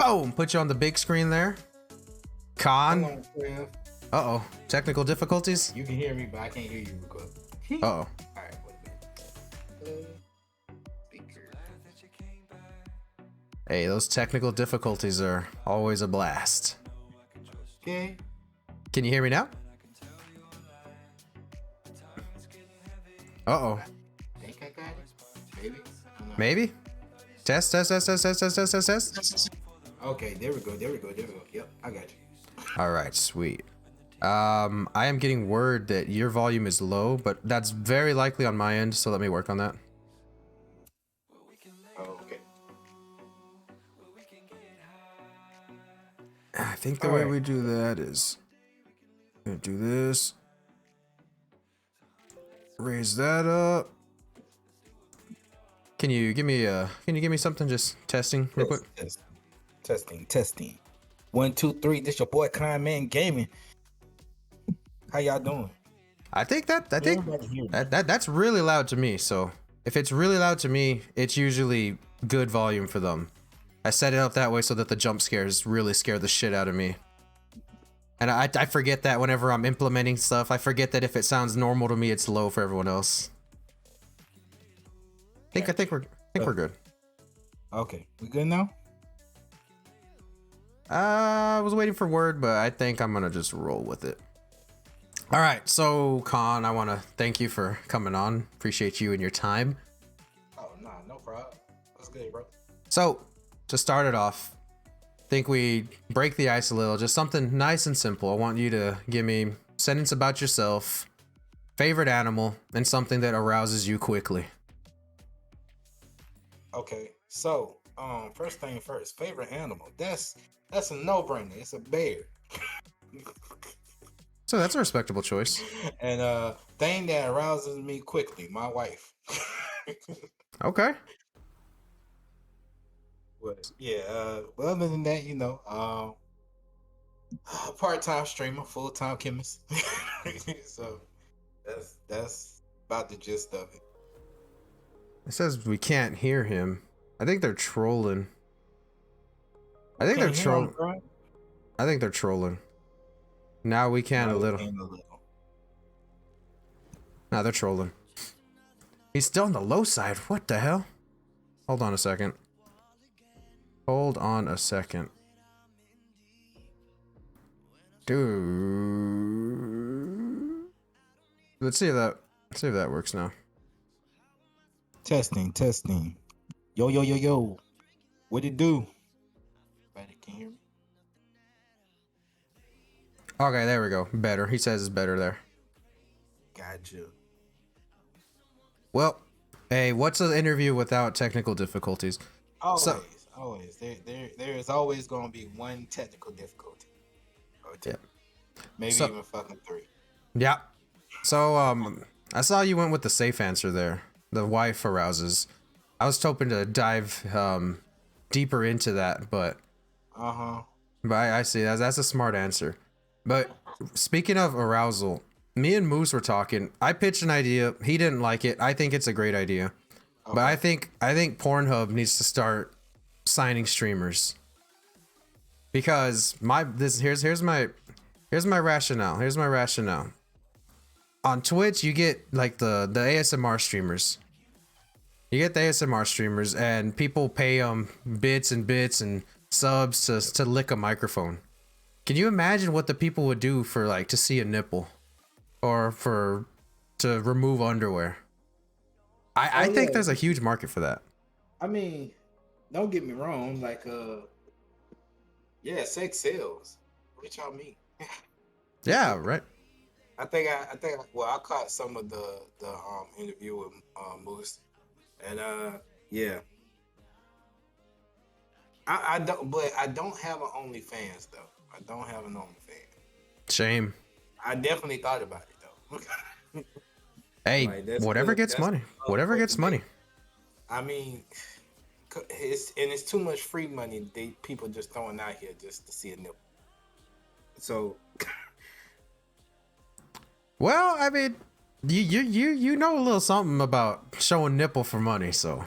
Boom! Put you on the big screen there. Hold Con. on, Trev. Uh-oh. Technical difficulties? You can hear me, but I can't hear you. Uh-oh. All right, wait a minute. Speaker. Hey, those technical difficulties are always a blast. Okay. Can you hear me now? Uh-oh. Think I got it? Maybe. I don't know. Maybe? Test, test, test, test, test, test, test, test, test. Okay, there we go. Yep, I got you. All right, sweet. I am getting word that your volume is low, but that's very likely on my end, so let me work on that. Oh, okay. I think the All way right. we do that is gonna do this. Raise that up. Can you give me something just testing real quick? Testing. 1, 2, 3. This your boy Con Man Gaming. How y'all doing? I think Everybody hear me? that's really loud to me. So if it's really loud to me, it's usually good volume for them. I set it up that way so that the jump scares really scare the shit out of me. And I forget that whenever I'm implementing stuff, I forget that if it sounds normal to me, it's low for everyone else. I think we're good. Okay, we good now? I was waiting for word, but I think I'm gonna just roll with it. All right, so Con, I want to thank you for coming on. Appreciate you and your time. Oh, nah, no problem. What's good, bro? So to start it off, think we break the ice a little, just something nice and simple. I want you to give me a sentence about yourself, favorite animal, and something that arouses you quickly. Okay, so first thing first, favorite animal. That's a no-brainer. It's a bear. So that's a respectable choice. And thing that arouses me quickly, my wife. Okay. But yeah, but other than that, part-time streamer, full-time chemist. So that's about the gist of it. It says we can't hear him. I think they're trolling. I think they're Can't hear him, trolling. bro? I think they're trolling. Now we can a No, little. ain't a little. Now they're trolling. He's still on the low side. What the hell? Hold on a second. Hold on a second. Dude. Let's see if that works now. Testing. Yo. What it do? Everybody can hear me? Okay, there we go. Better. He says it's better there. Gotcha. Well, hey, what's an interview without technical difficulties? Always. There is always going to be one technical difficulty. Or two. Yeah. Maybe So- even fucking 3. Yeah. So, I saw you went with the safe answer there. The wife arouses. I was hoping to dive deeper into that, but I see that's a smart answer. But speaking of arousal, me and Moose were talking. I pitched an idea. He didn't like it. I think it's a great idea. Okay. But I think Pornhub needs to start signing streamers. Because here's my rationale. On Twitch, you get like the ASMR streamers. You get the ASMR streamers, and people pay them bits and subs to lick a microphone. Can you imagine what the people would do for like to see a nipple, or to remove underwear? I think there's a huge market for that. I mean, don't get me wrong. Like, yeah, sex sells. What y'all mean? Yeah, right. I caught some of the interview with Moose, and yeah, I don't have an OnlyFans though. I don't have an OnlyFans. Shame. I definitely thought about it though. Hey, Like, whatever gets money. Whatever gets money. I mean, it's too much free money. People just throwing out here just to see a nipple. So. Well, I mean, you know a little something about showing nipple for money, so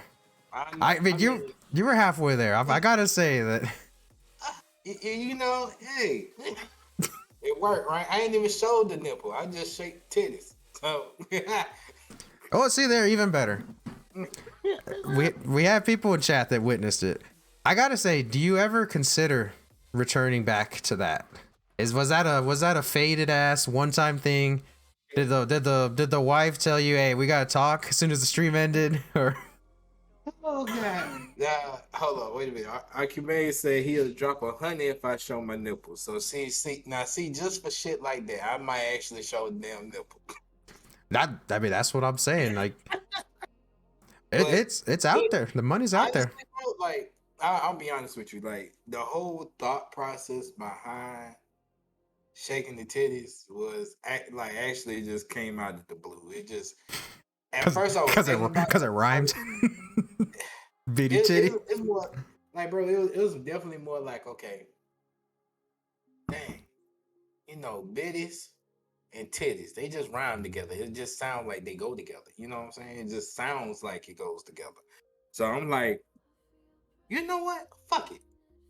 I mean you were halfway there. I gotta say that You know, hey, it worked, right? I ain't even showed the nipple. I just shake titties. So Oh, see, they're even better. We have people in chat that witnessed it. I gotta say, do you ever consider returning back to that? Was that a faded ass one time thing? Did the wife tell you, hey, we gotta talk as soon as the stream ended? Or oh god. Hold on, wait a minute. Archimede said he'll drop 100 if I show my nipple. So see, just for shit like that, I might actually show the damn nipple. that I mean that's what I'm saying. Like But it's out there. The money's out there. honestly, bro, like I'll be honest with you, like the whole thought process behind shaking the titties was like actually just came out of the blue. It just at first I was Cause it thinking about cause it it. rhymed. Bitty titty. It's more like, bro, it was definitely more like, okay, dang, you know, bitties and titties, they just rhyme together. It just sounds like they go together. You know what I'm saying? It just sounds like it goes together. So I'm like, you know what? Fuck it.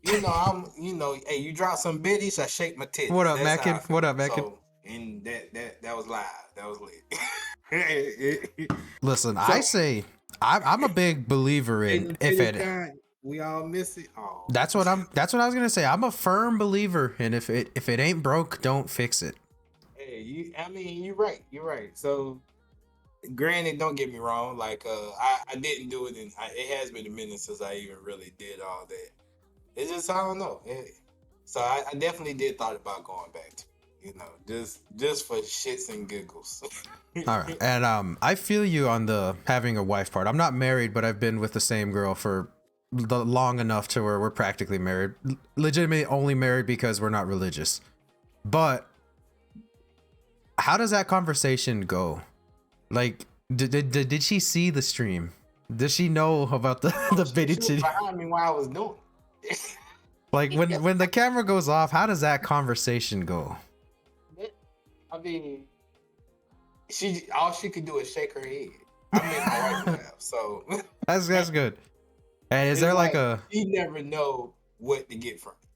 You know, hey, you drop some bitties, I shake my titties. What up, That's how Mackin? I feel. What up, Mackin? So, and that was live. That was lit. Listen, I So, say I'm a big believer in and the if titty it. kind, we all miss it. Oh, That's what I was gonna say. I'm a firm believer in if it ain't broke, don't fix it. hey, I mean, you're right. You're right. So, granted, don't get me wrong. Like, I didn't do it, and it has been a minute since I even really did all that. It's just I don't know. So I definitely did thought about going back to, just for shits and giggles. All right, and I feel you on the having a wife part. I'm not married, but I've been with the same girl for long enough to where we're practically married. Legitimately only married because we're not religious. But how does that conversation go? Like, did she see the stream? Does she know about the the bitty She was titty? behind me while I was doing it. Like when the camera goes off, how does that conversation go? I mean, she all she could do is shake her head. I made my wife laugh, so That's good. And is it's there like like a she never know what to get from me.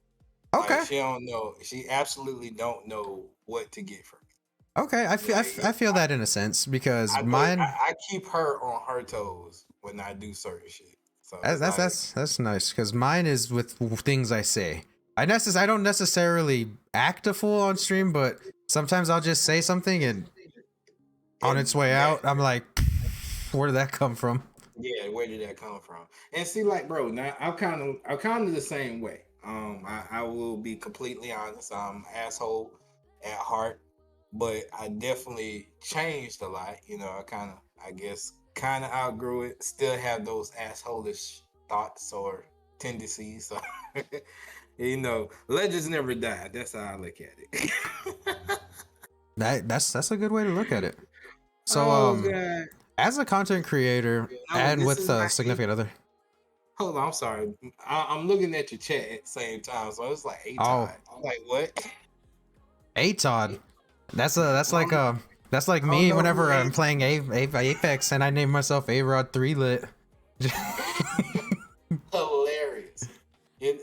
Like okay? she don't know. She absolutely don't know what to get from me. Okay, Like I feel that in a sense because but mine I keep her on her toes when I do certain shit. So it's that's like, that's nice because mine is with things I say. I don't necessarily act a fool on stream, but sometimes I'll just say something and on and its way that, out, I'm like, where did that come from? yeah, where did that come from? And see, like, bro, now I'm kind of the same way. I will be completely honest. I'm an asshole at heart, but I definitely changed a lot. You know, I guess, kind of outgrew it. Still have those assholeish thoughts or tendencies. So, legends never die. That's how I look at it. That's a good way to look at it. So Oh god. as a content creator No, and this with is a not eight. significant other, Hold on, I'm sorry. I'm looking at your chat at the same time, so it's like eight oh, Todd. I'm like, what? Todd. I don't, That's like I don't me know who whenever I'm eight. playing Apex and I name myself A Rod 3 lit. Hilarious. And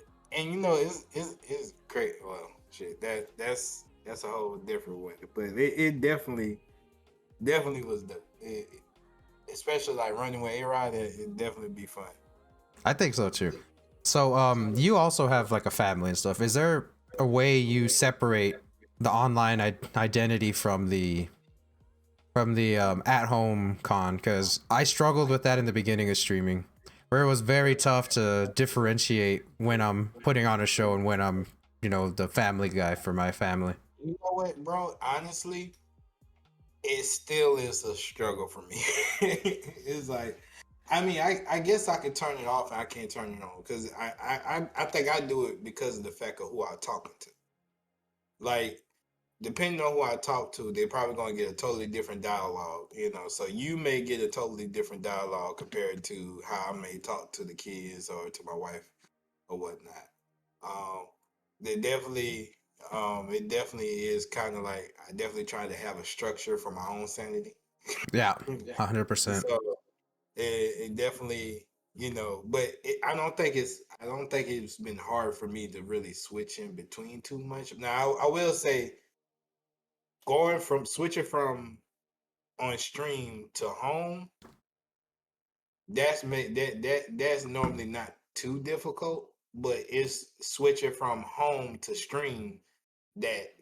it's great. Well, shit. That's a whole different one. But it definitely was especially like running with A Rod. It definitely be fun. I think so too. So you also have like a family and stuff. Is there a way you separate the online identity from the at home con? Because I struggled with that in the beginning of streaming, where it was very tough to differentiate when I'm putting on a show and when I'm the family guy for my family. You know what, bro? Honestly, it still is a struggle for me. It's like, I mean, I guess I could turn it off and I can't turn it on because I think I do it because of the fact of who I'm talking to. Like, depending on who I talk to, they're probably going to get a totally different dialogue. So you may get a totally different dialogue compared to how I may talk to the kids or to my wife or whatnot. Um, they definitely, it definitely is kind of like I definitely try to have a structure for my own sanity. Yeah, 100%. So it definitely, but I don't think it's I don't think it's been hard for me to really switch in between too much. Now, I will say, going from switching from on stream to home, that's normally not too difficult, but it's switching from home to stream that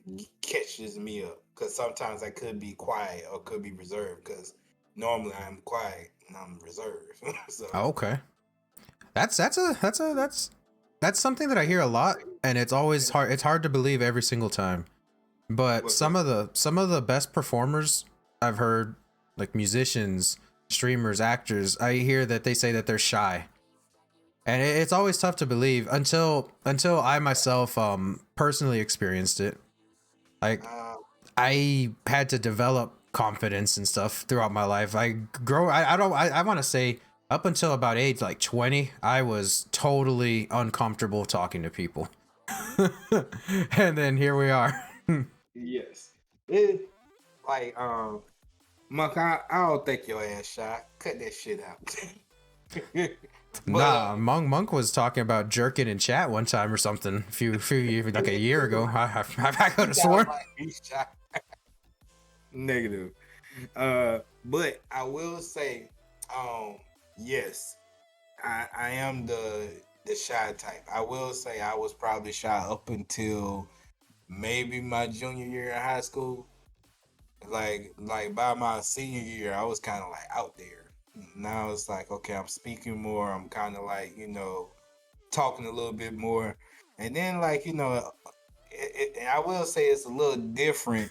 catches me up because sometimes I could be quiet or could be reserved because normally I'm quiet and I'm reserved. So Okay. That's something that I hear a lot, and it's always hard. It's hard to believe every single time. But what's that? some of the best performers I've heard, like musicians, streamers, actors, I hear that they say that they're shy, and it's always tough to believe until I myself personally experienced it. Like Uh, I had to develop confidence and stuff throughout my life. I want to say up until about age like 20, I was totally uncomfortable talking to people. And then here we are. yes. It like Monk, I don't think your ass shot. Cut that shit out. But Nah, Monk was talking about jerking in chat one time or something few years, like a year ago. I could have sounds sworn. like he shot. Negative. But I will say, yes, I am the shy type. I will say I was probably shy up until maybe my junior year in high school. Like by my senior year, I was kind of like out there. Now it's like, okay, I'm speaking more. I'm kind of like, talking a little bit more. And then like, I will say it's a little different,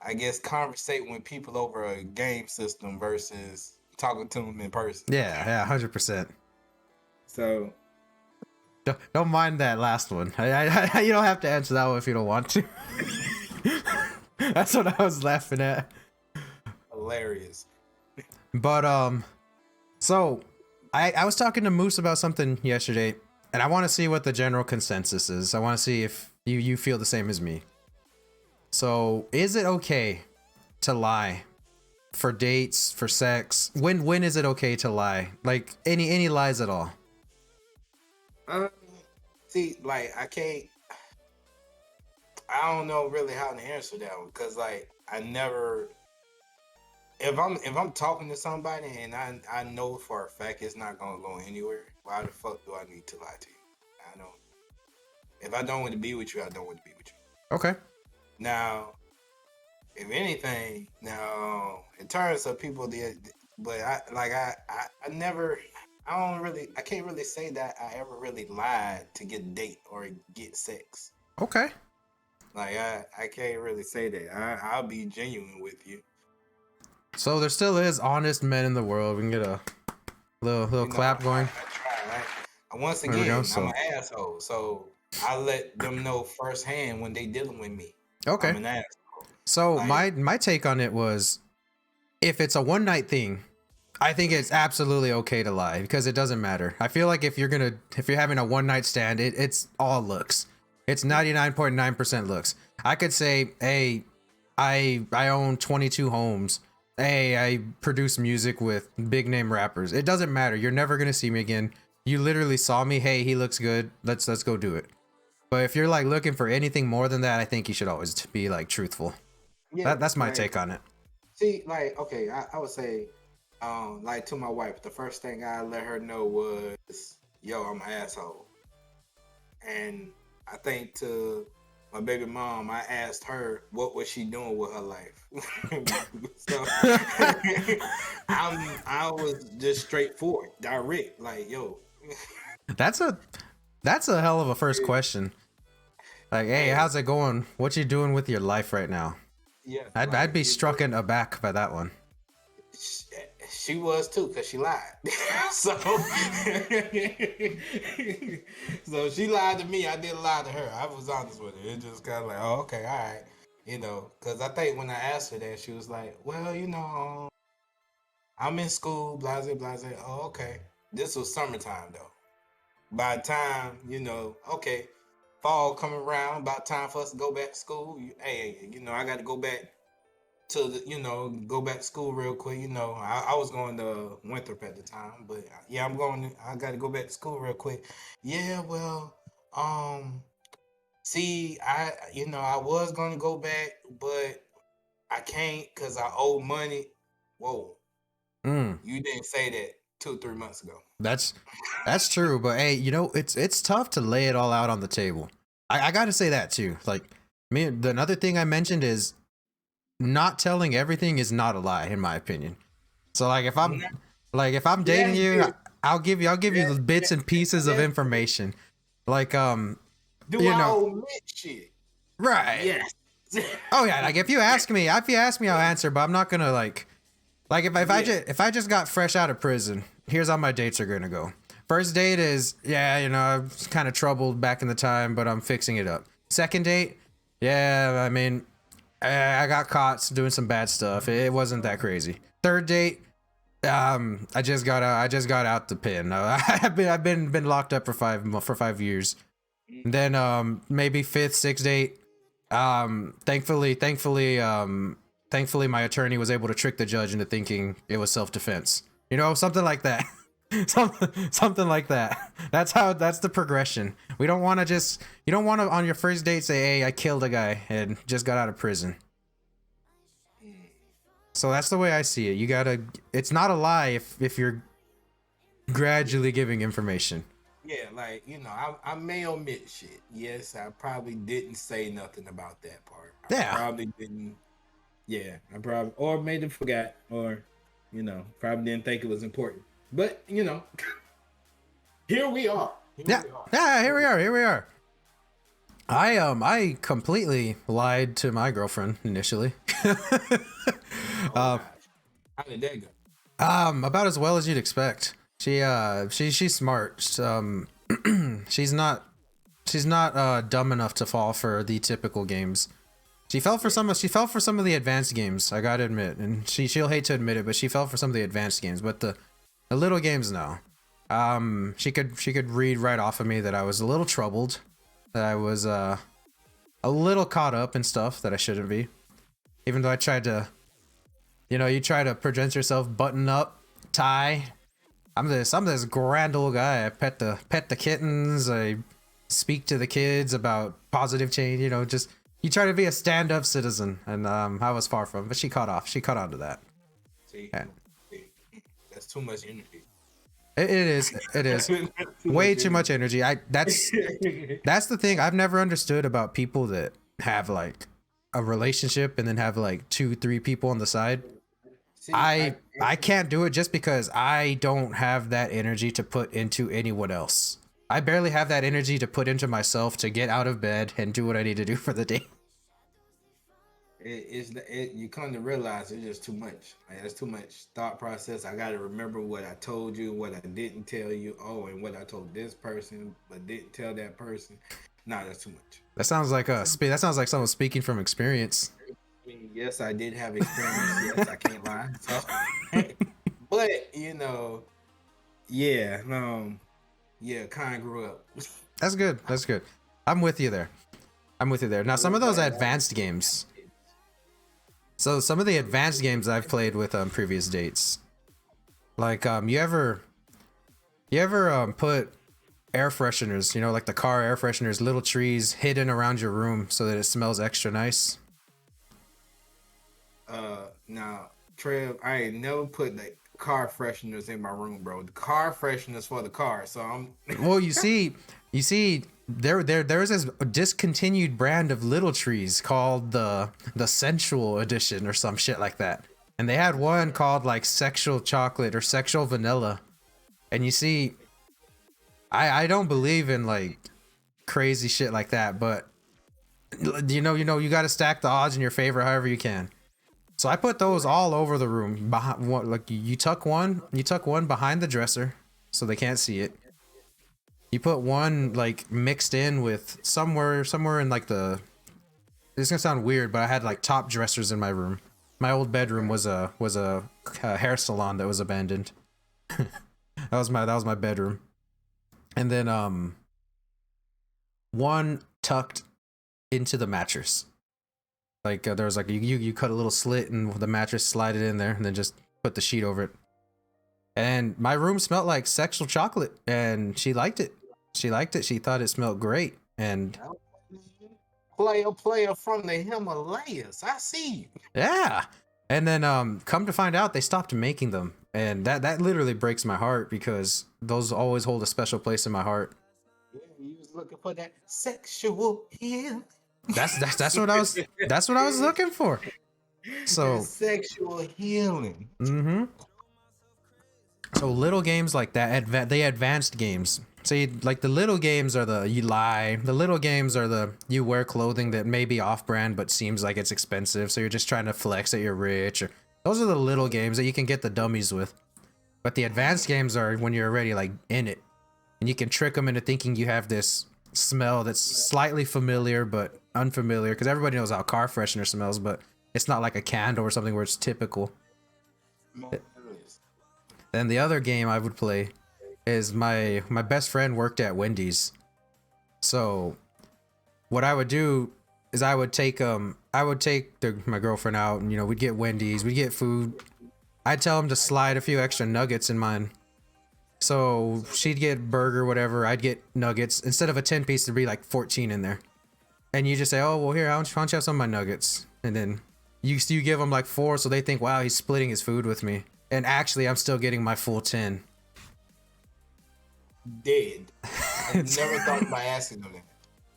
I guess, conversating with people over a game system versus talking to them in person. Yeah, 100%. So Don't mind that last one. You don't have to answer that one if you don't want to. That's what I was laughing at. hilarious. But so I was talking to Moose about something yesterday, and I want to see what the general consensus is. I want to see if you feel the same as me. So, is it okay to lie for dates, for sex? When is it okay to lie? Like any lies at all? Uh, See, like I don't know really how to answer that one because like I never if I'm talking to somebody and I know for a fact it's not gonna go anywhere, why the fuck do I need to lie to you? I don't. If I don't want to be with you, I don't want to be with you. Okay. Now, if anything, now in terms of people that, but I never, I can't really say that I ever really lied to get a date or get sex. Okay. Like I can't really say that. I'll be genuine with you. So there still is honest men in the world. We can get a little clap going. I try. Right? Once There we go. again, I'm So an asshole, so I let them know firsthand when they dealing with me. okay. I'm an asshole. So Like, my take on it was, if it's a one night thing, I think it's absolutely okay to lie because it doesn't matter. I feel like if you're having a one night stand, it's all looks. It's 99.9% looks. I could say, hey, I own 22 homes. Hey, I produce music with big name rappers. It doesn't matter. You're never gonna see me again. You literally saw me. Hey, he looks good. Let's go do it. But if you're like looking for anything more than that, I think you should always be like truthful. yeah, That's my like take on it. see, like okay, I would say, like to my wife, the first thing I let her know was, "Yo, I'm an asshole," and I think to my baby mom, I asked her what was she doing with her life. So I was just straightforward, direct, like yo. That's a hell of a first question. Like, hey, Hey, how's it going? What you doing with your life right now? yeah, I'd like be struck and aback by that one. she was too, because she lied. So so she lied to me, I didn't lie to her. I was honest with her. It just kind of like, oh, okay, all right, because I think when I asked her that, she was like, well, I'm in school, blase blase. Oh, okay. This was summertime though. By the time, okay, fall coming around, about time for us to go back to school. Hey, I got to go back to go back to school real quick. I was going to Winthrop at the time, but yeah, I got to go back to school real quick. Yeah, well, see, I was going to go back, but I can't because I owe money. Whoa, Mm, you didn't say that 2 or 3 months ago. that's that's true, but hey, it's tough to lay it all out on the table. I got to say that too. Like, another thing I mentioned is not telling everything is not a lie, in my opinion. So if I'm dating That's you, good. I'll give you That, bits and pieces of that's information. Like Do you I know, omit shit? right. Yes. Oh yeah, like if you ask me, I'll answer, but I'm not gonna like Yeah. if I just got fresh out of prison, here's how my dates are gonna go. First date is, yeah, I was kind of troubled back in the time, but I'm fixing it up. Second date, yeah, I mean, I got caught doing some bad stuff. It wasn't that crazy. Third date, I just got out the pen. I've been locked up for 5 years. And then maybe fifth, sixth date. Thankfully, my attorney was able to trick the judge into thinking it was self-defense. Something like that. Something like that. That's the progression. We don't want to just you don't want to on your first date say, "Hey, I killed a guy and just got out of prison." So that's the way I see it. It's not a lie if you're gradually giving information. Yeah, like I may omit shit. Yes, I probably didn't say nothing about that part. I Yeah. probably didn't. Yeah, I probably or maybe forgot or probably didn't think it was important. But here we are. Here Yeah. we are. Yeah, here we are. I completely lied to my girlfriend initially. Oh gosh, how did that go? About as well as you'd expect. She's smart. She's not dumb enough to fall for the typical games. She fell for some of the advanced games, I gotta admit, and she'll hate to admit it, but she fell for some of the advanced games. But the little games, no. She could read right off of me that I was a little troubled, that I was a little caught up in stuff that I shouldn't be. Even though I tried to, you try to present yourself button up, tie. I'm this grand old guy. I pet the kittens. I speak to the kids about positive change. Just you try to be a stand-up citizen, and I was far from. But she caught off. She caught on to that. See, Yeah. that's too much energy. It is. It is way too much energy. That's the thing I've never understood about people that have like a relationship and then have like 2, 3 people on the side. See, I can't do it just because I don't have that energy to put into anyone else. I barely have that energy to put into myself to get out of bed and do what I need to do for the day. you come to realize it's just too much. Like, that's too much thought process. I got to remember what I told you, what I didn't tell you. Oh, and what I told this person, but didn't tell that person. Nah, that's too much. That sounds like someone speaking from experience. I mean, yes, I did have experience. Yes, I can't lie. So, but yeah, yeah, kind of grew up. That's good. That's good. I'm with you there. Now, some of those advanced games. So some of the advanced games I've played with previous dates, like you ever put air fresheners, like the car air fresheners, little trees hidden around your room so that it smells extra nice. Now, Trev, I ain't never put the car fresheners in my room, bro. The car fresheners for the car, so I'm. Well, you see, there's this discontinued brand of little trees called the sensual edition or some shit like that, and they had one called like sexual chocolate or sexual vanilla, and you see, I don't believe in like crazy shit like that, but you got to stack the odds in your favor however you can. So I put those all over the room. Behind, like you tuck one behind the dresser so they can't see it. You put one like mixed in with somewhere in like the. This is gonna sound weird, but I had like top dressers in my room. My old bedroom was a hair salon that was abandoned. that was my bedroom, and then one tucked into the mattress. Like there was like you cut a little slit and the mattress, slide it in there, and then just put the sheet over it. And my room smelled like sexual chocolate, and she liked it. She liked it. She thought it smelled great, and Player from the Himalayas. I see you. yeah. And then come to find out they stopped making them. And that literally breaks my heart because those always hold a special place in my heart. Yeah, you was looking for that sexual healing. That's what I was looking for. So sexual healing. Mm-hmm. So little games like that, the advanced games. See, like the little games are the you lie. The little games are the you wear clothing that may be off-brand but seems like it's expensive, so you're just trying to flex that you're rich. Or, those are the little games that you can get the dummies with. But the advanced games are when you're already like in it, and you can trick them into thinking you have this smell that's slightly familiar but unfamiliar, because everybody knows how car freshener smells, but it's not like a candle or something where it's typical. Then the other game I would play is my best friend worked at Wendy's. So what I would do is I would take my girlfriend out, and we'd get Wendy's, we'd get food. I'd tell him to slide a few extra nuggets in mine. So she'd get burger, whatever, I'd get nuggets. Instead of a 10 piece, there'd be like 14 in there. And you just say, oh, well, here, why don't you have some of my nuggets? And then you give them like 4, so they think, wow, he's splitting his food with me. And actually, I'm still getting my full 10. Dead. I never thought about asking them that.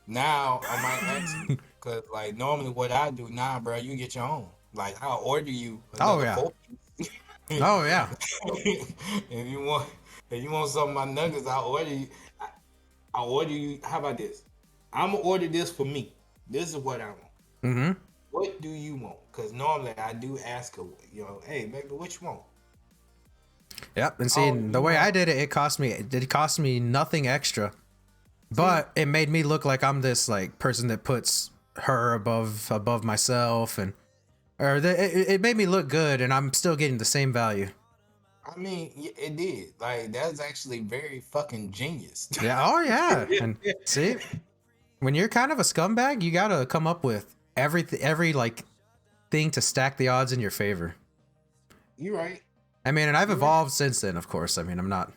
Now, I might ask you, because like normally what I do, nah, bro, you get your own. Like, I'll order you another 4 piece. Oh, yeah. If you want some of my nuggets, I'll order you. How about this? I'm gonna order this for me. This is what I want. Mm-hmm. What do you want? Because normally I do ask her, hey, baby, what you want? Yep. And see, the way I did it, it cost me nothing extra, but it made me look like I'm this like person that puts her above myself, it made me look good, and I'm still getting the same value. I mean, it did. Like, that's actually very fucking genius. Yeah. Oh yeah. And see, when you're kind of a scumbag, you gotta come up with every like thing to stack the odds in your favor. You're right. I mean, and I've evolved since then, of course. I mean, I'm not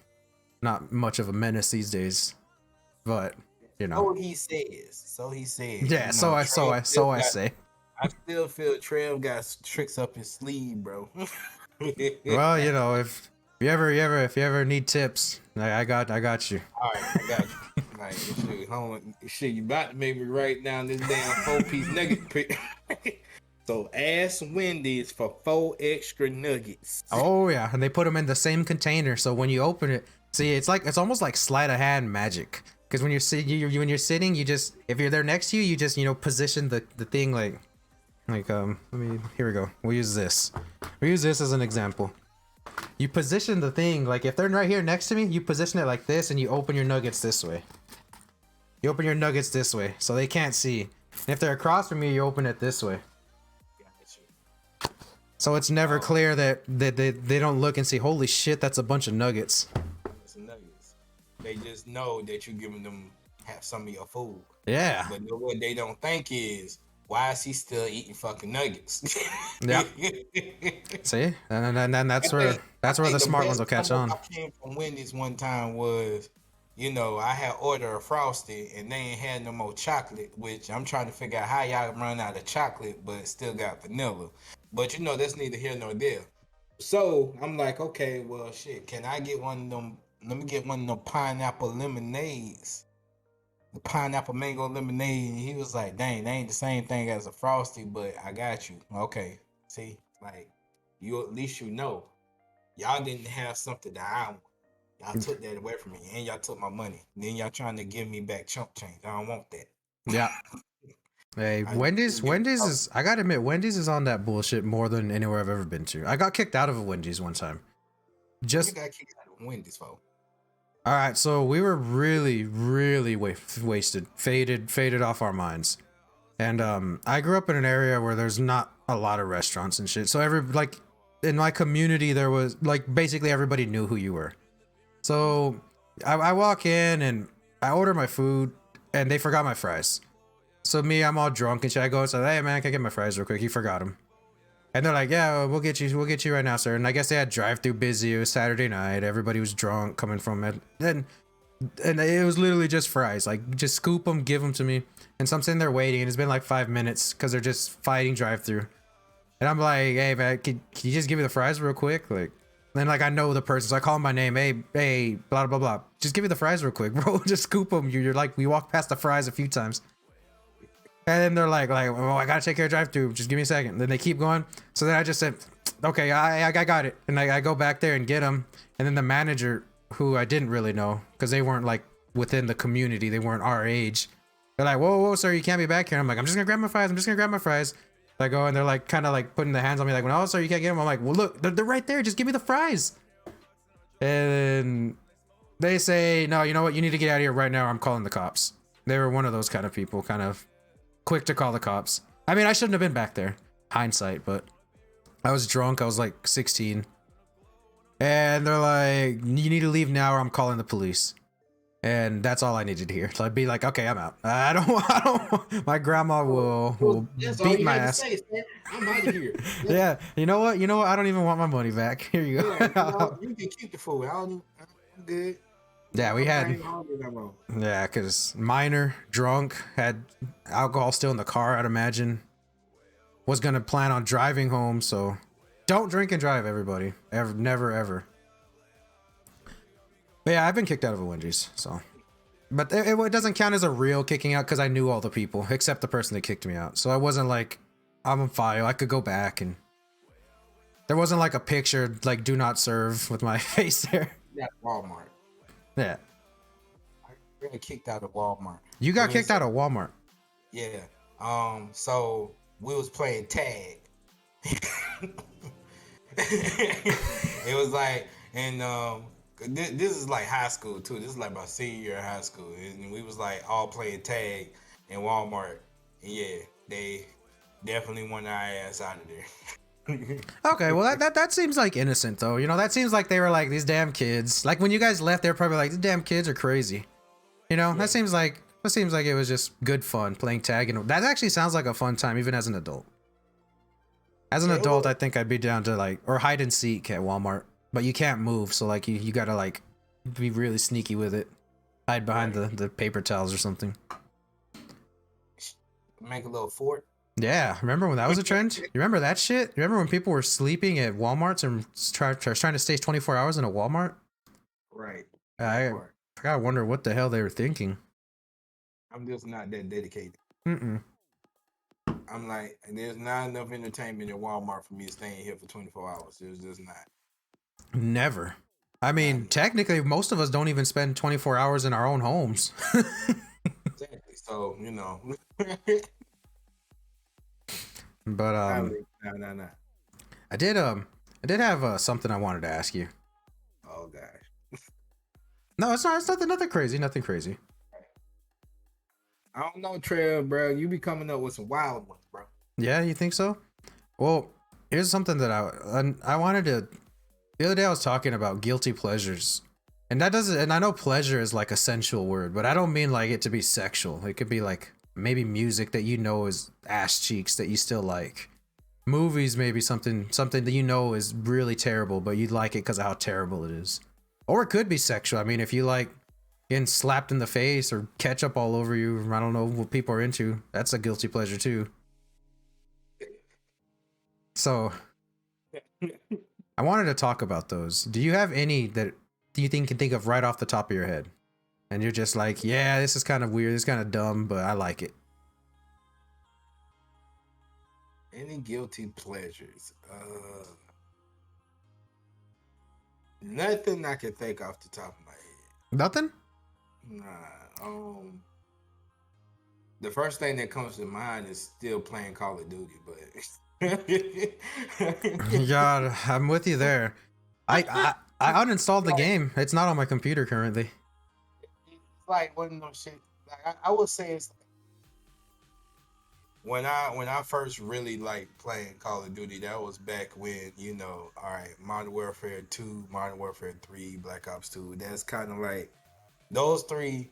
much of a menace these days, but So he says. Yeah. So I say. I still feel Trev got tricks up his sleeve, bro. Well, if you ever need tips, I got you. All right, I got you. Like, shit, you about to make me write down this damn 4-piece nugget pick. So ask Wendy's for 4 extra nuggets. Oh yeah, and they put them in the same container, so when you open it, see, it's almost like sleight of hand magic. Because when you're sitting, you just, if you're there next to you, you just position the thing like here we go. We'll use this as an example. You position the thing like if they're right here next to me, you position it like this, and you open your nuggets this way. You open your nuggets this way, so they can't see. And if they're across from you, you open it this way. So it's never clear that they don't look and see, holy shit, that's a bunch of nuggets. They just know that you're giving them some of your food. Yeah. But what they don't think is, why is he still eating fucking nuggets? Yeah. See? And then that's where the smart ones will catch on. I came from Wendy's one time was, I had ordered a Frosty and they ain't had no more chocolate, which I'm trying to figure out how y'all run out of chocolate but still got vanilla. But that's neither here nor there. So I'm like, okay, well, shit, can I get one of them? Let me get one of them pineapple lemonades. The pineapple mango lemonade. And he was like, dang, they ain't the same thing as a Frosty, but I got you. Okay. See, like, you at least y'all didn't have something that I want. Y'all took that away from me, and y'all took my money. Then y'all trying to give me back chump change. I don't want that. Yeah. Hey, Wendy's is, I gotta admit, Wendy's is on that bullshit more than anywhere I've ever been to. I got kicked out of a Wendy's one time. You got kicked out of Wendy's, folks. All right, so we were really, really wasted, faded off our minds. And I grew up in an area where there's not a lot of restaurants and shit. So in my community, there was basically everybody knew who you were. So I walk in and I order my food and they forgot my fries. So me, I'm all drunk and shit. I go and say, hey man, can I get my fries real quick? You forgot them. And they're like, yeah, we'll get you right now, sir. And I guess they had drive-through busy. It was Saturday night. Everybody was drunk coming from it. And it was literally just fries. Like, just scoop them, give them to me. And so I'm sitting there waiting, and it's been like 5 minutes because they're just fighting drive-through. And I'm like, hey man, can you just give me the fries real quick? Like, then like I know the person, so I call him by name. Hey, blah blah blah. Just give me the fries real quick, bro. Just scoop them. You're like, we walked past the fries a few times. And then they're like, oh, I gotta take care of drive-through. Just give me a second. Then they keep going. So then I just said, okay, I got it. And I go back there and get them. And then the manager, who I didn't really know, because they weren't like within the community, they weren't our age. They're like, whoa, sir, you can't be back here. I'm like, I'm just gonna grab my fries. I'm just gonna grab my fries. I go and they're like, kind of like putting their hands on me, like, oh, sir, you can't get them. I'm like, well, look, they're right there. Just give me the fries. And they say, no, you know what? You need to get out of here right now. I'm calling the cops. They were one of those kind of people, kind of quick to call the cops. I mean, I shouldn't have been back there, hindsight, but I was drunk. I was like 16. And they're like, you need to leave now or I'm calling the police. And that's all I needed to hear. So I'd be like, okay, I'm out. I don't my grandma will That's beat all you my had to ass. say, man. I'm out of here. Yeah, you know what? I don't even want my money back. Here you go. Yeah, you can keep the food. I'm good. Yeah, we I'm had. not even hungry no more. Yeah, because minor, drunk, had alcohol still in the car, I'd imagine. Was going to plan on driving home, so don't drink and drive, everybody. Ever, never, ever. But yeah, I've been kicked out of a Wendy's, so. But it doesn't count as a real kicking out because I knew all the people, except the person that kicked me out. So I wasn't like, I'm on file. I could go back and. There wasn't like a picture, like, do not serve with my face there. Yeah, Walmart. Yeah. I got kicked out of Walmart. You got kicked out of Walmart. Yeah. So we was playing tag. It was like, and this is like high school too. This is like my senior year of high school, and we was like all playing tag in Walmart. And yeah, they definitely want our ass out of there. Okay, well that seems like innocent though. You know, that seems like they were like these damn kids. Like when you guys left, they were probably like these damn kids are crazy. You know, that seems like it was just good fun playing tag, and that actually sounds like a fun time even as an adult. As an adult, I think I'd be down to like or hide and seek at Walmart, but you can't move, so like you gotta like be really sneaky with it, hide behind the paper towels or something. Make a little fort. Yeah, remember when that was a trend? You remember that shit? You remember when people were sleeping at Walmarts and trying to stay 24 hours in a Walmart? Right. I gotta wonder what the hell they were thinking. I'm just not that dedicated. Mm-mm. I'm like, there's not enough entertainment in Walmart for me to stay in here for 24 hours. There's just not. Never. I mean, technically, most of us don't even spend 24 hours in our own homes. Exactly. So, you know. But No. I did have something I wanted to ask you. Oh gosh. No, it's not. It's nothing crazy. Nothing crazy. I don't know, Trev, bro. You be coming up with some wild ones, bro. Yeah, you think so? Well, here's something that I wanted to. The other day I was talking about guilty pleasures, and that doesn't. And I know pleasure is like a sensual word, but I don't mean like it to be sexual. It could be like maybe music that you know is ass cheeks that you still like. Movies, maybe something that you know is really terrible, but you like it because of how terrible it is. Or it could be sexual. I mean, if you like getting slapped in the face or ketchup all over you, I don't know what people are into. That's a guilty pleasure too. So I wanted to talk about those. Do you have any that you can think of right off the top of your head? And you're just like, yeah, this is kind of weird. This is kind of dumb, but I like it. Any guilty pleasures? Nothing I can think off the top of my head. Nothing? Nah. The first thing that comes to mind is still playing Call of Duty, but God, I'm with you there. I uninstalled the game. It's not on my computer currently. it's like one of those shit. Like I would say it's when I first really like playing Call of Duty. That was back when all right, Modern Warfare 2, Modern Warfare 3, Black Ops 2. That's kind of like those three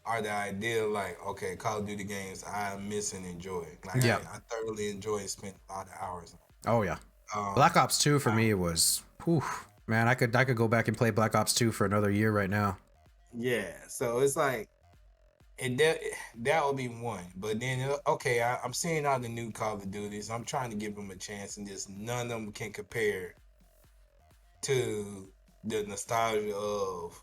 are the ideal, like, okay, Call of Duty games I miss and enjoy. Like Yeah. I thoroughly enjoy spending a lot of hours Oh yeah. on. Black Ops 2 for I- me was, whew, man, I could go back and play Black Ops 2 for another year right now. yeah. So it's like and that would be one. But then okay, I'm seeing all the new Call of Duties. I'm trying to give them a chance, and just none of them can compare to the nostalgia of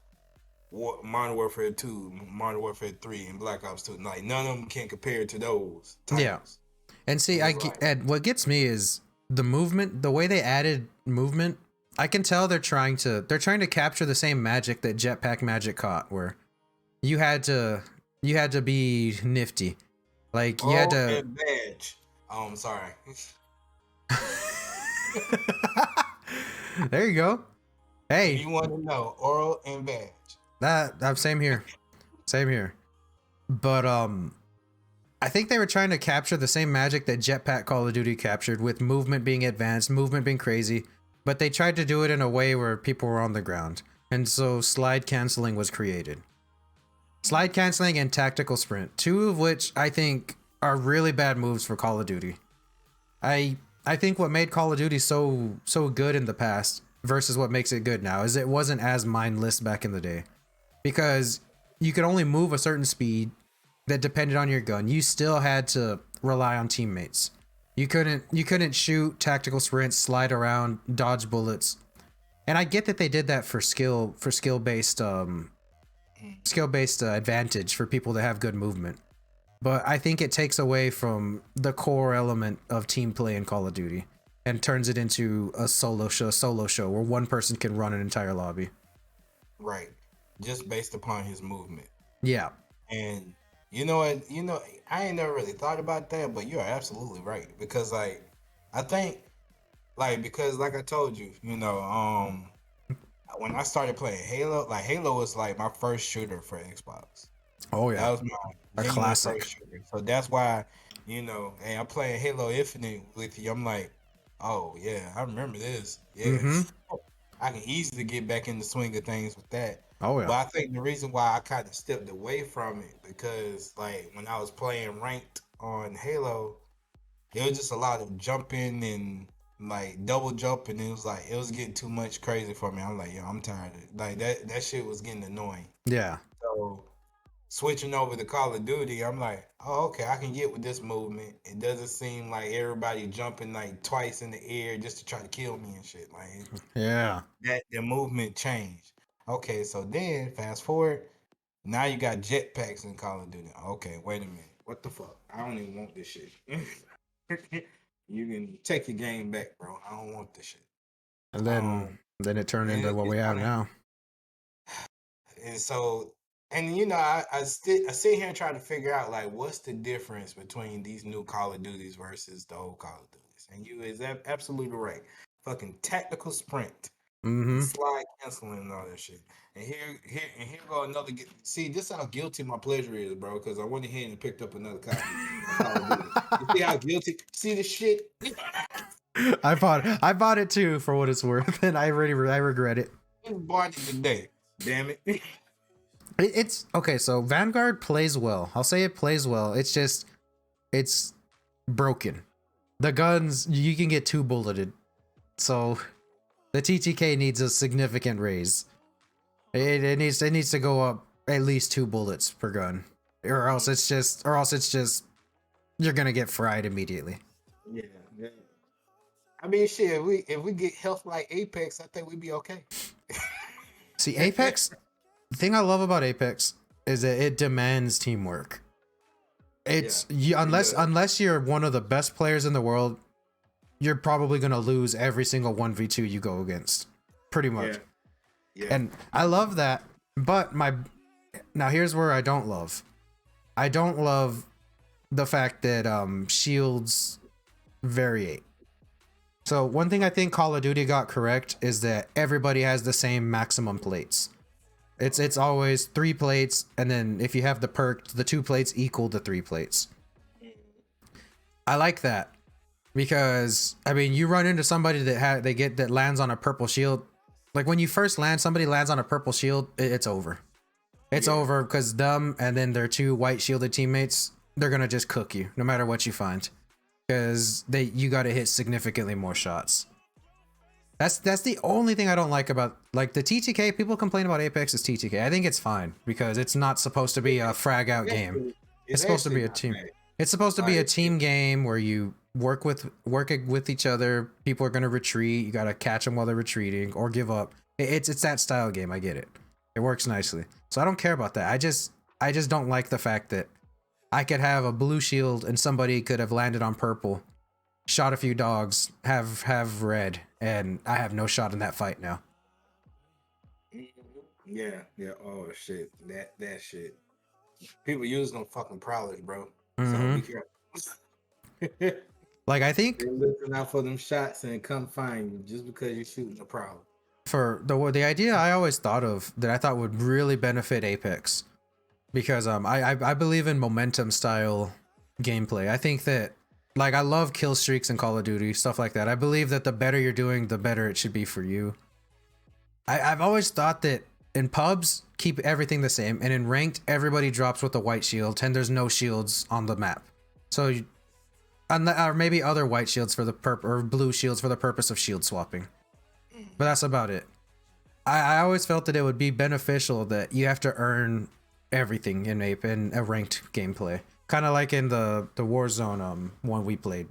Modern Warfare 2, Modern Warfare 3, and Black Ops 2. Like none of them can compare to those Yeah. titles. And see, And it's like, and what gets me is the movement, the way they added movement. I can tell they're trying to capture the same magic that Jetpack Magic caught, where you had to you had to be nifty. Like you had oral to and badge. Oh, I'm sorry. There you go. If Hey, you want to know, oral and badge. that same here. Same here. But I think they were trying to capture the same magic that Jetpack Call of Duty captured, with movement being advanced, movement being crazy, but they tried to do it in a way where people were on the ground. And so slide canceling was created. Slide canceling and tactical sprint, two of which I think are really bad moves for Call of Duty. I think what made Call of Duty so good in the past versus what makes it good now is it wasn't as mindless back in the day, because you could only move a certain speed that depended on your gun. You still had to rely on teammates. You couldn't shoot tactical sprints, slide around, dodge bullets. And I get that they did that for skill based advantage for people that have good movement. But I think it takes away from the core element of team play in Call of Duty and turns it into a solo show where one person can run an entire lobby. Right. Just based upon his movement. Yeah. And you know what? I ain't never really thought about that, but you are absolutely right. Because like I think because like I told you, when I started playing Halo, like Halo was like my first shooter for Xbox. Oh That yeah. was my A genuine first classic. shooter. So that's why, hey, I'm playing Halo Infinite with you. I'm like, oh yeah, I remember this. Yeah. Mm-hmm. I can easily get back in the swing of things with that. Oh yeah. But I think the reason why I kind of stepped away from it, because like when I was playing ranked on Halo, it was just a lot of jumping and like double jumping. It was getting too much crazy for me. I'm like, yo, I'm tired of it. Like that shit was getting annoying. Yeah. So switching over to Call of Duty, I'm like, oh, okay, I can get with this movement. It doesn't seem like everybody jumping like twice in the air just to try to kill me and shit. Like Yeah. that the movement changed. Okay, so then fast forward, now you got jetpacks in Call of Duty. Okay, wait a minute. What the fuck? I don't even want this shit. You can take your game back, bro. I don't want this shit. And Um, then it turned and into what it's we have funny. now. And so, and I sit here and try to figure out like what's the difference between these new Call of Duties versus the old Call of Duties. And you is absolutely right. Fucking tactical sprint and Mm-hmm. slide canceling and all that shit. And here go another. See, this how guilty my pleasure is, bro. Because I went ahead and picked up another copy of Call of Duty. You see how guilty? See the shit? I bought it too for what it's worth, and I regret it. I bought it today. Damn it. It's okay. So Vanguard plays well. I'll say it plays well. It's just it's broken. The guns, you can get two bulleted, so the TTK needs a significant raise. It needs to go up at least two bullets per gun, or else it's just you're gonna get fried immediately. Yeah, yeah. I mean, shit. If we get health like Apex, I think we'd be okay. See, Apex. The thing I love about Apex is that it demands teamwork. It's you, it unless does. unless you're one of the best players in the world, you're probably gonna lose every single 1v2 you go against, pretty Yeah, much. yeah. And I love that, but now here's where I don't love. I don't love the fact that shields variate. So one thing I think Call of Duty got correct is that everybody has the same maximum plates. It's always 3 plates, and then if you have the perk, the 2 plates equal the 3 plates. I like that because I mean you run into somebody that lands on a purple shield. Like when you first land, somebody lands on a purple shield, it's over. It's Yeah. over because them and then their two white shielded teammates, they're gonna just cook you no matter what you find, because you got to hit significantly more shots. That's the only thing I don't like about like the TTK. People complain about Apex's TTK. I think it's fine because it's not supposed to be a frag out game. It's supposed to be a team. It's supposed to be a team game where you work it with each other. People are gonna retreat. You gotta catch them while they're retreating or give up. It's that style game. I get it. It works nicely. So I don't care about that. I just don't like the fact that I could have a blue shield and somebody could have landed on purple, shot a few dogs, have red, and I have no shot in that fight now. Yeah. Oh shit, that shit. People use them fucking prowlers, bro. So be careful. Like I think they're looking out for them shots and come find you just because you're shooting a prowler. For the idea I always thought of that I thought would really benefit Apex, because I believe in momentum style gameplay. I think that like I love kill streaks in Call of Duty, stuff like that. I believe that the better you're doing, the better it should be for you. I've always thought that in pubs, keep everything the same, and in ranked, everybody drops with a white shield, and there's no shields on the map. So, or maybe other white shields for the or blue shields for the purpose of shield swapping. But that's about it. I always felt that it would be beneficial that you have to earn everything in a ranked gameplay. Kind of like in the Warzone one we played.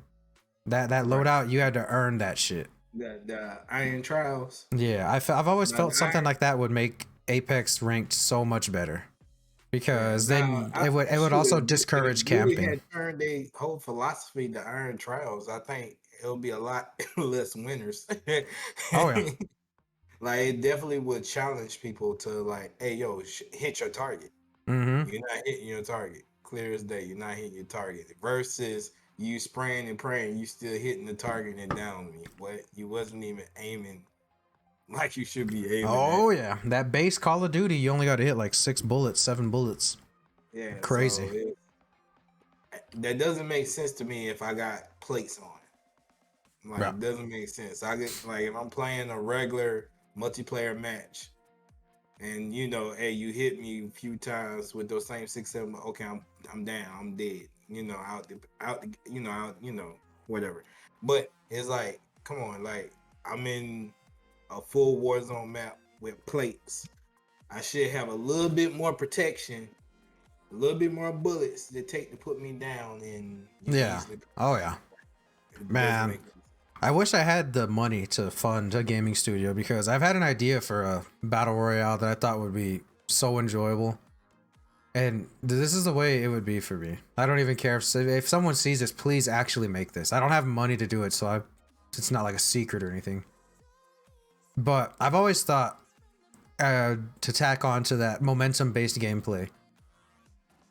That loadout, you had to earn that shit. The Iron Trials. Yeah, I've always felt something like that would make Apex ranked so much better, because then it would also discourage camping. Had turned their whole philosophy to Iron Trials, I think it'll be a lot less winners. Oh yeah. Like it definitely would challenge people to like, hey yo, hit your target. Mm-hmm. You're not hitting your target. Clear as day, you're not hitting your target. Versus you spraying and praying, you still hitting the target and down me. What you wasn't even aiming like you should be aiming. Oh yeah, that base Call of Duty, you only got to hit like 6 bullets, 7 bullets. Yeah, crazy. So that doesn't make sense to me if I got plates on it. Like it doesn't make sense. I get like if I'm playing a regular multiplayer match, and you know, hey, you hit me a few times with those same 6, 7. Okay, I'm down. I'm dead. You know, whatever. But it's like, come on, like I'm in a full Warzone map with plates. I should have a little bit more protection, a little bit more bullets to take to put me down. And yeah, oh yeah, man. I wish I had the money to fund a gaming studio, because I've had an idea for a battle royale that I thought would be so enjoyable. And this is the way it would be for me. I don't even care if someone sees this, please actually make this. I don't have money to do it, so it's not like a secret or anything. But I've always thought to tack on to that momentum-based gameplay.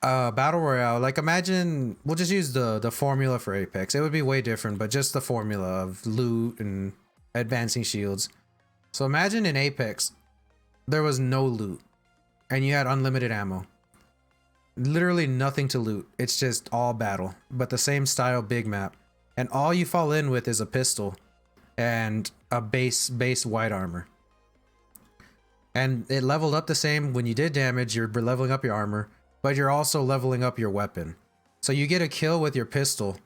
Battle royale, like imagine we'll just use the formula for Apex. It would be way different, but just the formula of loot and advancing shields. So imagine in Apex there was no loot and you had unlimited ammo. Literally nothing to loot. It's just all battle, but the same style big map. And all you fall in with is a pistol and a base white armor. And it leveled up the same. When you did damage, you're leveling up your armor, but you're also leveling up your weapon. So you get a kill with your pistol,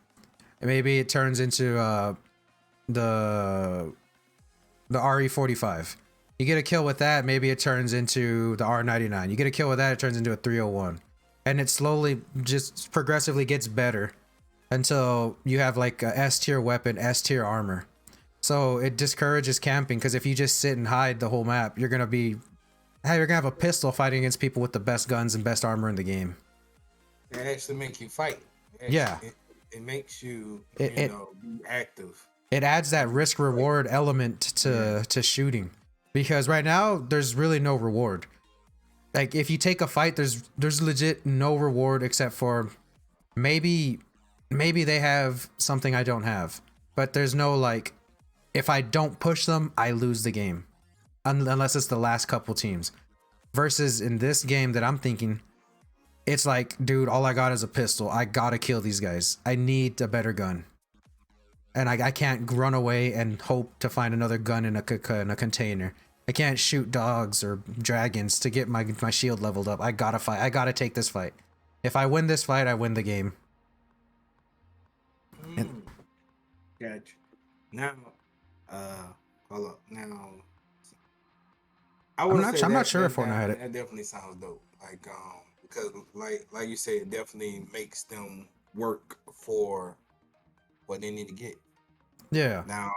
and maybe it turns into the RE45. You get a kill with that, maybe it turns into the R99. You get a kill with that, it turns into a 301. And it slowly just progressively gets better until you have like a S tier weapon, S tier armor. So it discourages camping, because if you just sit and hide the whole map, you're gonna have a pistol fighting against people with the best guns and best armor in the game. It actually makes you fight. Yeah. It makes you, be active. It adds that risk reward element to shooting, because right now there's really no reward. Like if you take a fight, there's legit no reward except for maybe they have something I don't have, but there's no like, if I don't push them, I lose the game, unless it's the last couple teams. Versus in this game that I'm thinking, it's like, dude, all I got is a pistol. I gotta kill these guys. I need a better gun, and I can't run away and hope to find another gun in a container. I can't shoot dogs or dragons to get my shield leveled up. I gotta fight. I gotta take this fight. If I win this fight, I win the game. And Gotcha. Now, hold up. Now, I'm not sure if Fortnite had it. That definitely sounds dope. Like, because like you said, it definitely makes them work for what they need to get. Yeah. Now,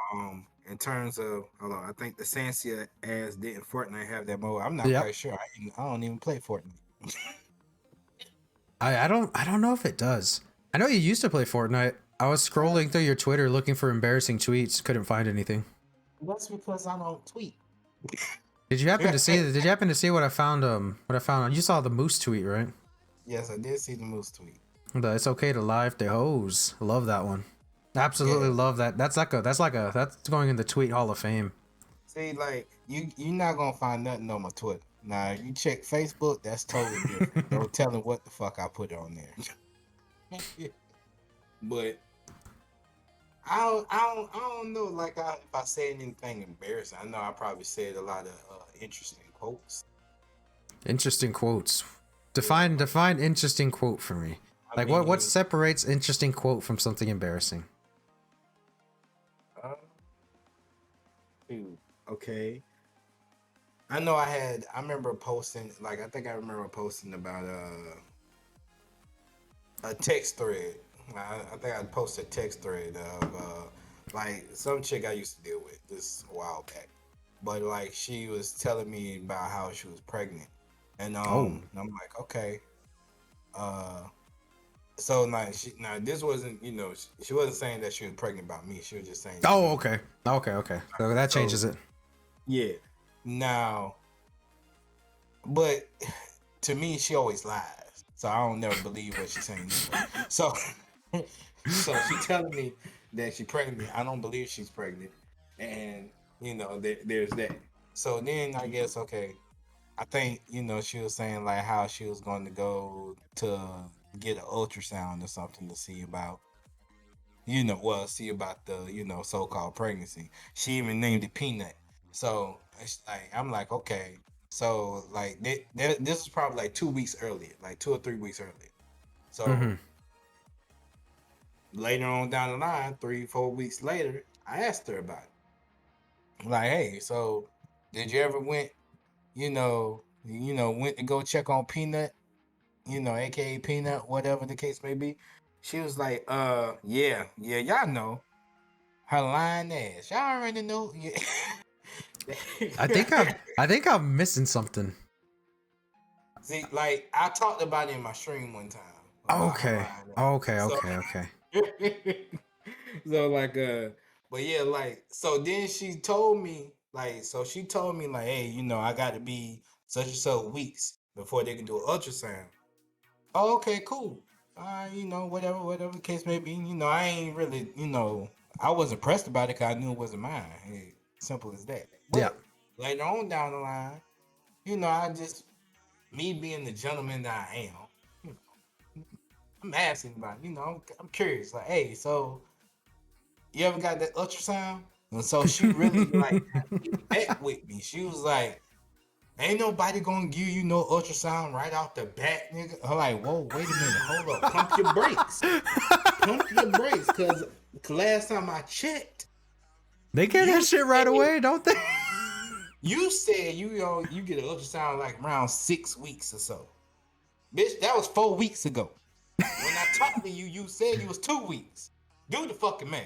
in terms of, hold on, I think the Sansia ass didn't Fortnite have that mode. I'm not quite sure. I don't even play Fortnite. I don't know if it does. I know you used to play Fortnite. I was scrolling through your Twitter looking for embarrassing tweets. Couldn't find anything. That's because I don't tweet. Did you happen to see? Did you happen to see what I found? What I found? You saw the Moose tweet, right? Yes, I did see the Moose tweet. It's okay to live the hose. Love that one. Absolutely love that. That's going in the tweet Hall of Fame. See, like you're not gonna find nothing on my Twitter. Now, if you check Facebook, that's totally different. Don't tell them what the fuck I put on there. But I don't know. Like, if I say anything embarrassing, I know I probably said a lot of interesting quotes. Interesting quotes. Define interesting quote for me. Like, what separates interesting quote from something embarrassing? Okay. I know I remember posting, like, I think I remember posting about a text thread. I think I posted a text thread of like some chick I used to deal with this a while back. But like she was telling me about how she was pregnant. And I'm like, okay. So now this wasn't, she wasn't saying that she was pregnant about me. She was just saying. Oh, okay. Okay. So that changes it. Yeah. Now, but to me, she always lies. So I don't never believe what she's saying. So she telling me that she's pregnant. I don't believe she's pregnant. And, there's that. So then I guess, okay, I think, she was saying like how she was going to go to get an ultrasound or something to see about, the, so-called pregnancy. She even named it Peanut. So it's like, I'm like, okay. So like this is probably like 2 weeks earlier, like 2 or 3 weeks earlier. So later on down the line, 3-4 weeks later, I asked her about it. Like, hey, so did you ever went to go check on Peanut, aka Peanut, whatever the case may be? She was like, yeah, y'all know. Her lying ass. Y'all already know. Yeah. I think I'm missing something. See, like I talked about it in my stream one time. Okay. So like but yeah, like so then she told me like hey, I got to be such and so weeks before they can do an ultrasound. Oh, okay, cool. Whatever the case may be, I ain't really, I wasn't pressed about it because I knew it wasn't mine. Hey, simple as that. But later on down the line, I just, me being the gentleman that I am, I'm asking about it. I'm curious. Like, hey, so you ever got that ultrasound? And so she really like back with me. She was like, ain't nobody gonna give you no ultrasound right off the bat, nigga. I'm like, whoa, wait a minute, hold up, pump your brakes. Cause last time I checked, they get that shit right away, don't they? You said you get an ultrasound like around 6 weeks or so. Bitch, that was 4 weeks ago. When I talked to you, you said it was 2 weeks. Do the fucking math.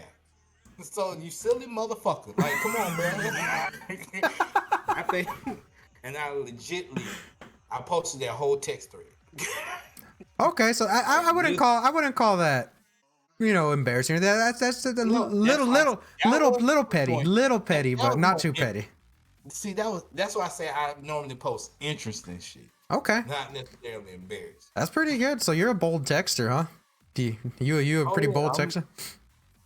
So you silly motherfucker. Like, come on, bro. I think, and I posted that whole text thread. Okay, so I wouldn't call that, embarrassing. That's a little petty, but not too petty. See, that's why I say I normally post interesting shit. Okay. Not necessarily embarrassed. That's pretty good. So you're a bold texter, huh? You a pretty bold texter?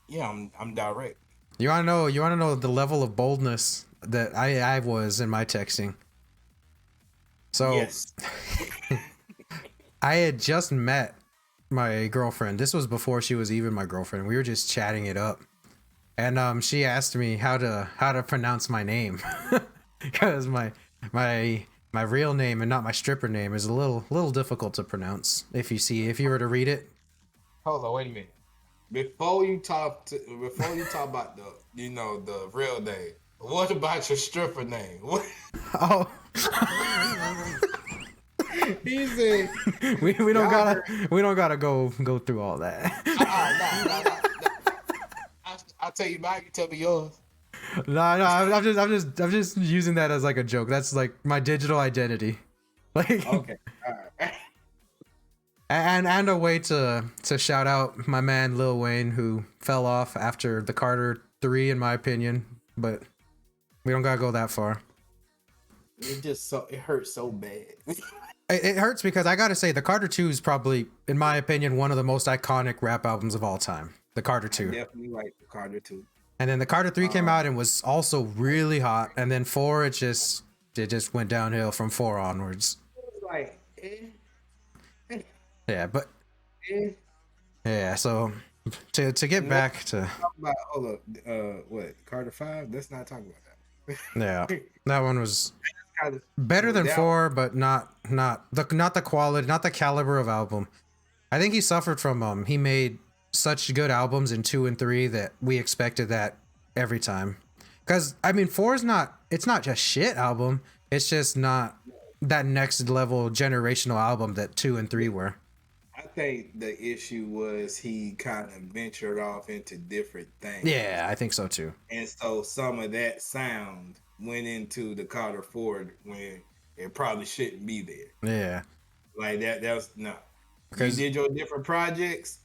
Yeah, I'm direct. You wanna know the level of boldness that I was in my texting. So yes. I had just met my girlfriend. This was before she was even my girlfriend. We were just chatting it up. And she asked me how to pronounce my name. because my real name and not my stripper name is a little difficult to pronounce. If you were to read it. Hold on, wait a minute. Before you talk about the real name, what about your stripper name? What Oh, he said? we don't Y'all gotta heard? go through all that. Nah. I'll tell you mine. You tell me yours. No, I'm just using that as like a joke. That's like my digital identity, like, Okay. All right. and a way to shout out my man Lil Wayne, who fell off after the Carter 3, in my opinion. But we don't gotta go that far. It hurts so bad. It hurts because I gotta say the Carter 2 is probably, in my opinion, one of the most iconic rap albums of all time. The Carter 2. I definitely like the Carter too. And then the Carter 3 came out and was also really hot. And then 4, it just went downhill from 4 onwards. It was like, Yeah, but eh. yeah. So to get back to Talk about hold up, what Carter 5? Let's not talk about that. yeah, that one was Kind of better than that 4, but not the quality, not the caliber of album. I think he suffered from he made such good albums in 2 and 3 that we expected that every time. Because I mean, 4 is it's not just shit album. It's just not that next level generational album that 2 and 3 were. I think the issue was he kind of ventured off into different things. Yeah, I think so too. And so some of that sound went into the Carter Ford when it probably shouldn't be there. Yeah. Like that was no. You Because did your different projects.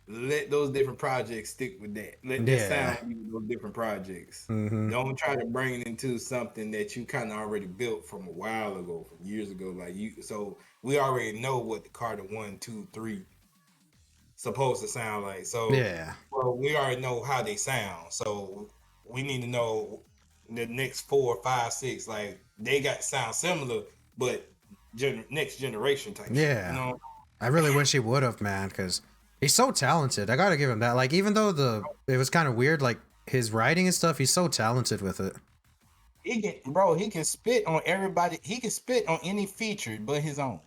Let those different projects stick with that. Let that sound be with those different projects. Don't try to bring it into something that you kind of already built from a while ago, from years ago. Like you, so we already know what the Carter 1, 2, 3 supposed to sound like. So yeah. well, we already know how they sound. So we need to know the next 4, 5, 6. Like they got sound similar, but next generation type. Yeah. Shit, you know? I really wish he would have, man, because he's so talented. I gotta give him that. Like, even though it was kind of weird, like his writing and stuff, he's so talented with it. He can spit on everybody. He can spit on any feature but his own.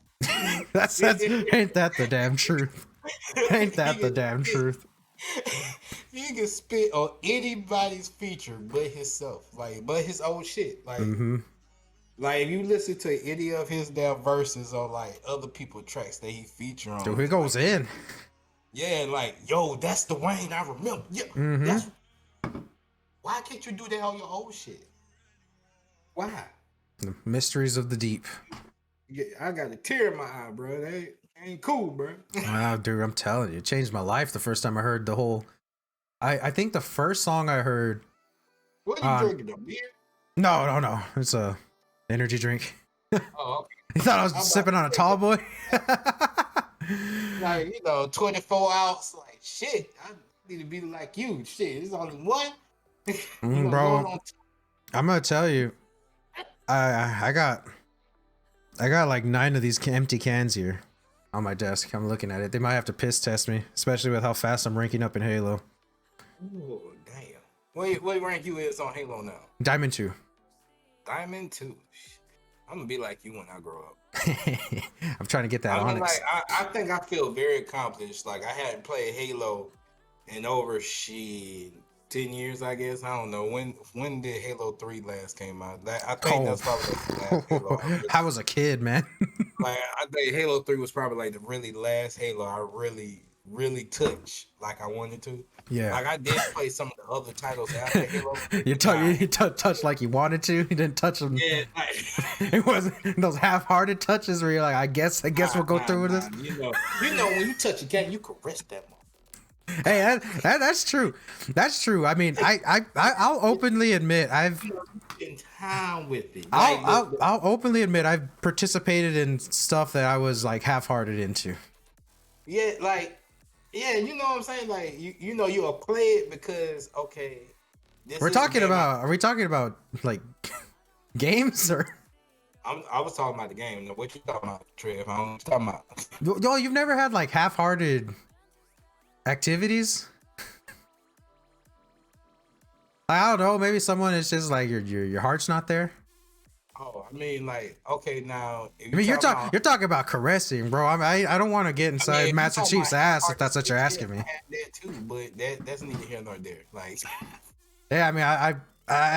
that's ain't that the damn truth? Ain't that the damn truth? He can spit on anybody's feature but himself, like but his own shit. Like, like if you listen to any of his damn verses or like other people's tracks that he feature on, Dude, he goes like, in. Yeah, like yo, that's the Wayne I remember. Yeah, that's why can't you do that on your old shit? Why? The mysteries of the deep. Yeah, I got a tear in my eye, bro. That ain't cool, bro. Wow, dude, I'm telling you, it changed my life the first time I heard the whole. I think the first song I heard. What are you drinking? A beer? No. It's a energy drink. Oh, okay. You thought I was sipping on a tall boy? Like 24 ounce. Like shit, I need to be like you. Shit, it's only one. Bro, I'm gonna tell you, I got like 9 of these empty cans here on my desk. I'm looking at it. They might have to piss test me, especially with how fast I'm ranking up in Halo. Oh damn! What rank you is on Halo now? Diamond 2. Diamond 2. I'm gonna be like you when I grow up. I'm trying to get that I mean, Onyx. like I think I feel very accomplished. Like I hadn't played Halo in over 10 years, I guess. I don't know when did Halo 3 last came out. I think that's probably the last Halo. I was a kid, man. Like I think Halo 3 was probably like the really last Halo I really touched like I wanted to. Yeah. Like I did play some of the other titles after Halo. You touched like you wanted to. You didn't touch them. Yeah, like, It wasn't those half-hearted touches where you're like, I guess we'll go through with this. You know when you touch a cat, you caress that one. Hey, that's true. That's true. I mean, I'll openly admit I've in time with it. I'll openly admit I've participated in stuff that I was like half-hearted into. Yeah, like, yeah, you know what I'm saying? Like, you'll play it because okay. Are we talking about like games or? I was talking about the game. What you talking about, Trev? I'm talking about. Yo, you've never had like half-hearted activities? I don't know. Maybe someone is just like your heart's not there. Oh, I mean, like, okay, now if I you mean, talking about, you're talking about caressing, bro. I don't want to get I mean, inside if you Master talking about Chief's ass if half-hearted that's what you're sex, yeah, asking me. I have that too, but that's neither here nor there. Like, Yeah, I mean, I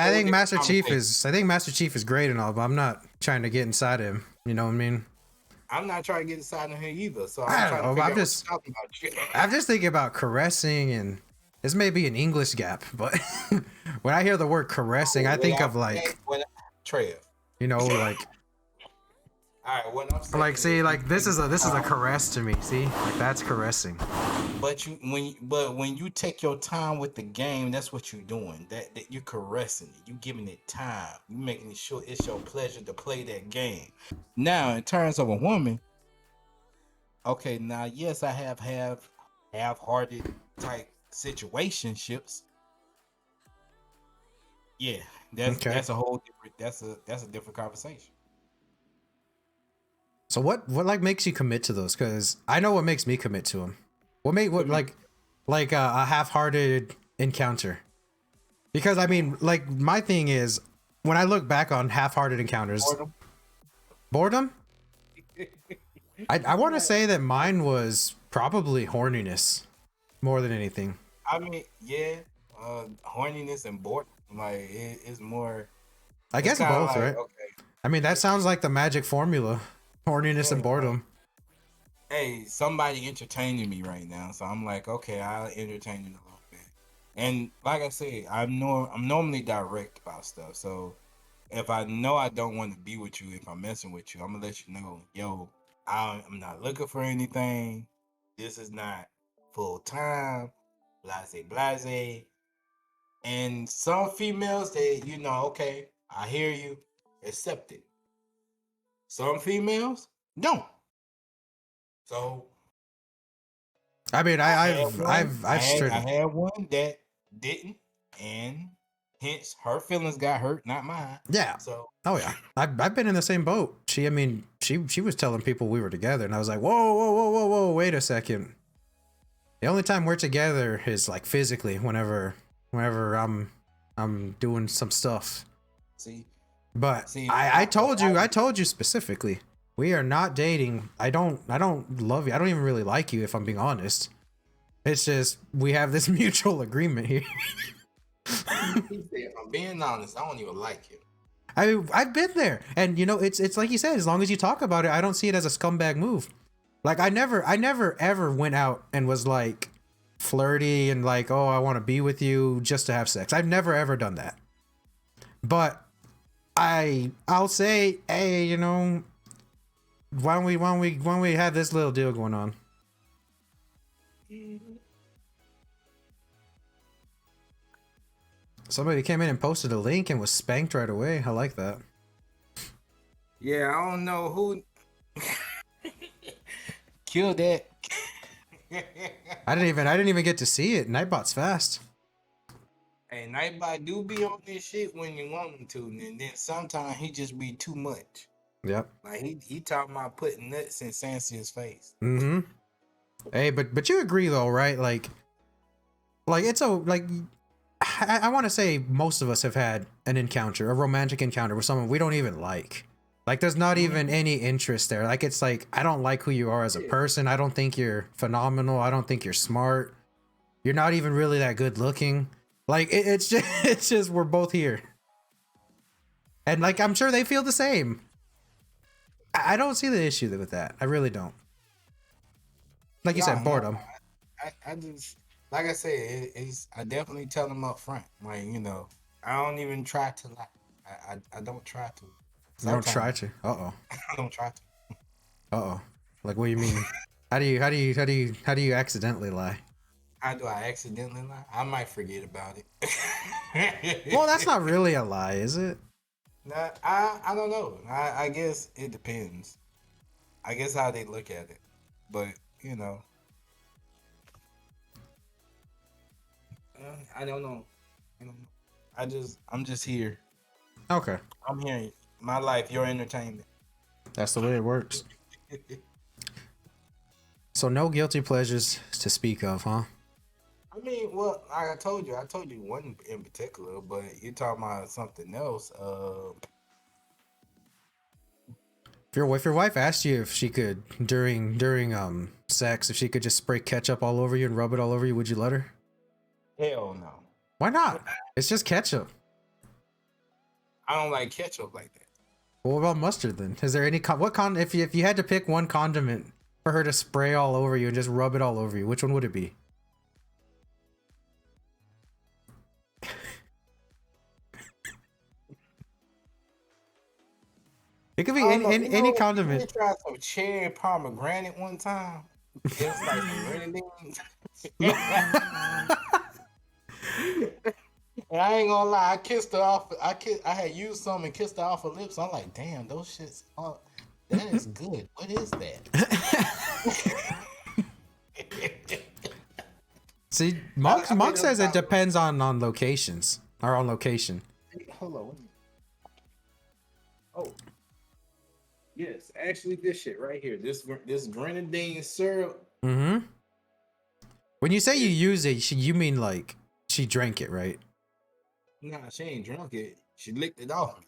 whole think different Master Chief conversation. is I think Master Chief is great and all, but I'm not trying to get inside him. You know what I mean? I'm not trying to get inside of here either, so I'm I don't trying to know. But figure out what you're talking about. I'm just thinking about caressing, and this may be an English gap, but when I hear the word caressing, Oh, I what think I of hey, like, what Trev. you know, All right, what I'm like saying see, is you like take this is a your time, caress to me. See, like that's caressing. but when you take your time with the game, that's what you're doing. That you're caressing it. You giving it time. You making it sure it's your pleasure to play that game. Now, in terms of a woman, okay, now yes, I have half-hearted type situationships. Yeah, Okay. that's a whole different that's a different conversation. So what like makes you commit to those? Because I know what makes me commit to them. What make what What me like a half-hearted encounter? Because I mean, like my thing is when I look back on half-hearted encounters, boredom? boredom. I want to Yeah, say that mine was probably horniness more than anything. I mean, yeah, horniness and boredom. Like it's more. I It's guess kind of both, like right? I mean, that sounds like the magic formula: horniness and yeah, like boredom. hey, somebody entertaining me right now, so I'm like, okay, I'll entertain you a little bit. And like I said, I'm normally direct about stuff, so if I know I don't want to be with you, if I'm messing with you, I'm gonna let you know, yo, I'm not looking for anything. This is not full time. Blase, blase. And some females, they, okay, I hear you, accept it. Some females don't. So I mean, I had one. I've straight I up. had one that didn't, and hence her feelings got hurt, not mine. Yeah. So Oh yeah. I've been in the same boat. I mean, she was telling people we were together, and I was like, whoa, whoa, whoa, whoa, whoa, wait a second. The only time we're together is like physically, whenever I'm doing some stuff. see, But see, when I when I told you specifically, we are not dating. I don't love you. I don't even really like you if I'm being honest. It's just we have this mutual agreement here. he said, if I'm being honest, I don't even like you. I mean, I've been there, and you know, it's like you said. As long as you talk about it, I don't see it as a scumbag move. Like I never ever went out and was like flirty and like, oh, I want to be with you just to have sex. I've never ever done that. But I'll say, hey, you know, why don't we have this little deal going on? Somebody came in and posted a link and was spanked right away. I like that. Yeah, I don't know who killed that. I didn't even get to see it. Nightbot's fast. Hey, Nightbot do be on this shit when you want him to, and then sometimes he just be too much. Yep. Like he talking about putting nuts in Sansia's face. Mm-hmm. Hey, but you agree though, right? Like it's a like I want to say most of us have had an encounter, a romantic encounter with someone we don't even like. Like there's not even any interest there. Like it's like I don't like who you are as a Yeah. person. I don't think you're phenomenal. I don't think you're smart. You're not even really that good looking. Like it's just it's just we're both here. And like I'm sure they feel the same. I don't see the issue with that. I really don't. Like you said, No, boredom. I just like I said, it's I definitely tell them up front. Like, I don't even try to lie. I don't try to. You don't Sometimes try to. Uh-oh. I don't try to. Uh-oh. Like what do you mean? How do you accidentally lie? How do I accidentally lie? I might forget about Well, that's it. not really a lie, is it? Nah, I don't know. I guess it depends. I guess how they look at it. But, I don't know. I don't know. I'm just here. Okay. I'm here. My life, your entertainment. That's the way it works. So no guilty pleasures to speak of, huh? I mean, well, like I told you one in particular, but you're talking about something else. If your wife asked you if she could during sex, if she could just spray ketchup all over you and rub it all over you, would you let her? Hell no. Why not? It's just ketchup. I don't like ketchup like that. Well, what about mustard then? Is there any if you had to pick one condiment for her to spray all over you and just rub it all over you, which one would it be? It could be any condiment. I tried some cherry pomegranate one time. It was like some grenadines. And I ain't gonna lie, I kissed her off. I had used some and kissed her off her lips. I'm like, damn, those shits. That is good. What is that? See, Monk says it depends on locations or on location. Hold on. Oh, yes, actually, this shit right here. This grenadine syrup. Mm-hmm. When you say you use it, you mean like she drank it, right? Nah, she ain't drunk it. She licked it off.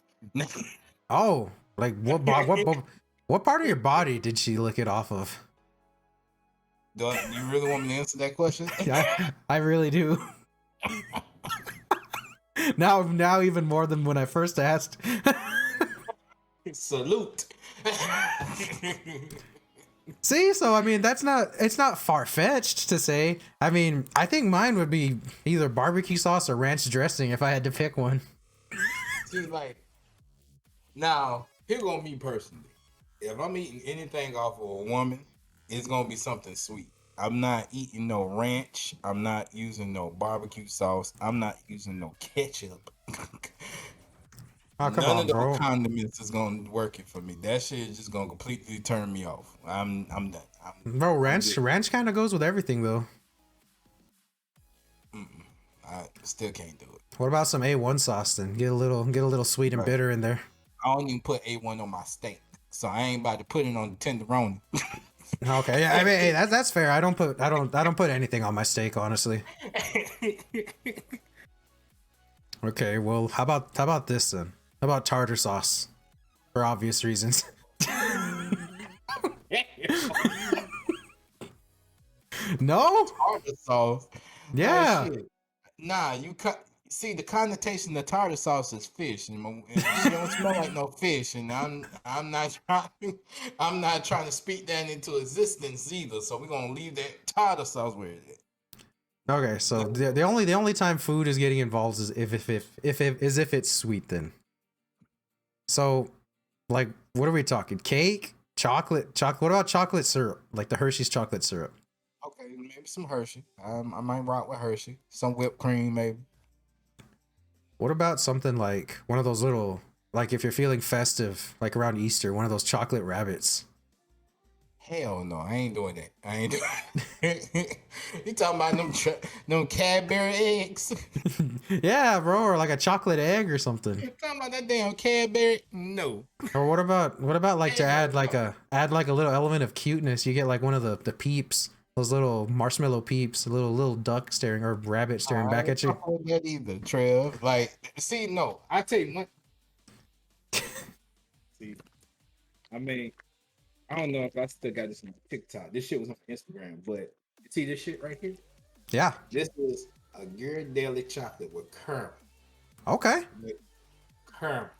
Oh, like what part of your body did she lick it off of? Do you really want me to answer that question? I really do. now even more than when I first asked. Salute. See, so I mean, it's not far-fetched to say. I mean, I think mine would be either barbecue sauce or ranch dressing if I had to pick one. She's like, now, here gonna be personally. If I'm eating anything off of a woman, it's gonna be something sweet. I'm not eating no ranch. I'm not using no barbecue sauce. I'm not using no ketchup. Oh, come None on, of those bro. condiments is gonna work it for me. That shit is just gonna completely turn me off. I'm done. Bro, ranch kind of goes with everything though. I still can't do it. What about some A1 sauce then? Get a little sweet and bitter in there. I don't even put A1 on my steak, so I ain't about to put it on the tenderoni. Okay, yeah, I mean, hey, that's fair. I don't put anything on my steak, honestly. Okay, well, how about this then? How about tartar sauce? For obvious reasons. No? Tartar sauce. Yeah. Oh, shit. Nah, see the connotation of tartar sauce is fish, and she don't smell like no fish, and I'm not trying to speak that into existence either. So we're gonna leave that tartar sauce where it is. Okay, so the only time food is getting involved is if it's sweet then. So, like, what are we talking? Cake, chocolate. What about chocolate syrup? Like the Hershey's chocolate syrup. Okay, maybe some Hershey. I might rock with Hershey. Some whipped cream, maybe. What about something like one of those little, like if you're feeling festive, like around Easter, one of those chocolate rabbits? Hell no, I ain't doing that. I ain't doing it. You talking about them Cadbury eggs? Yeah, bro, or like a chocolate egg or something. You talking about that damn Cadbury? No. Or what about like to add like a little element of cuteness? You get like one of the peeps, those little marshmallow peeps, a little duck staring or rabbit staring back at you. I don't that either, Trev. Like, see, no, I tell you what. See, I mean, I don't know if I still got this on TikTok. This shit was on Instagram, but see this shit right here? Yeah. This is a Ghirardelli chocolate with caramel. Okay. With caramel.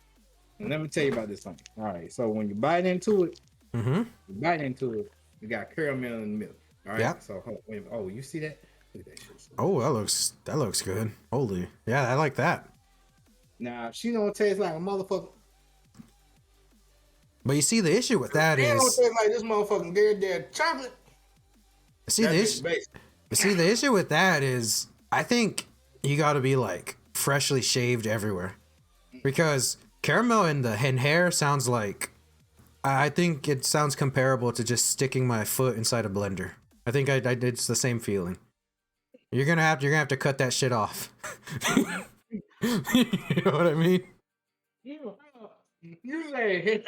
And let me tell you about this one. All right, so when you bite into it, you got caramel in the middle. All right. Yeah. So wait, oh, you see that? Look at that shit. Oh, that looks good. Holy, yeah, I like that. Now she don't taste like a motherfucker. But you see, the issue with that They don't is, taste like this motherfucking Ghirardelli chocolate. the issue with that is, I think you got to be like freshly shaved everywhere, because caramel in the hair sounds like, I think it sounds comparable to just sticking my foot inside a blender. I think it's the same feeling. You're gonna have to cut that shit off. You know what I mean? You say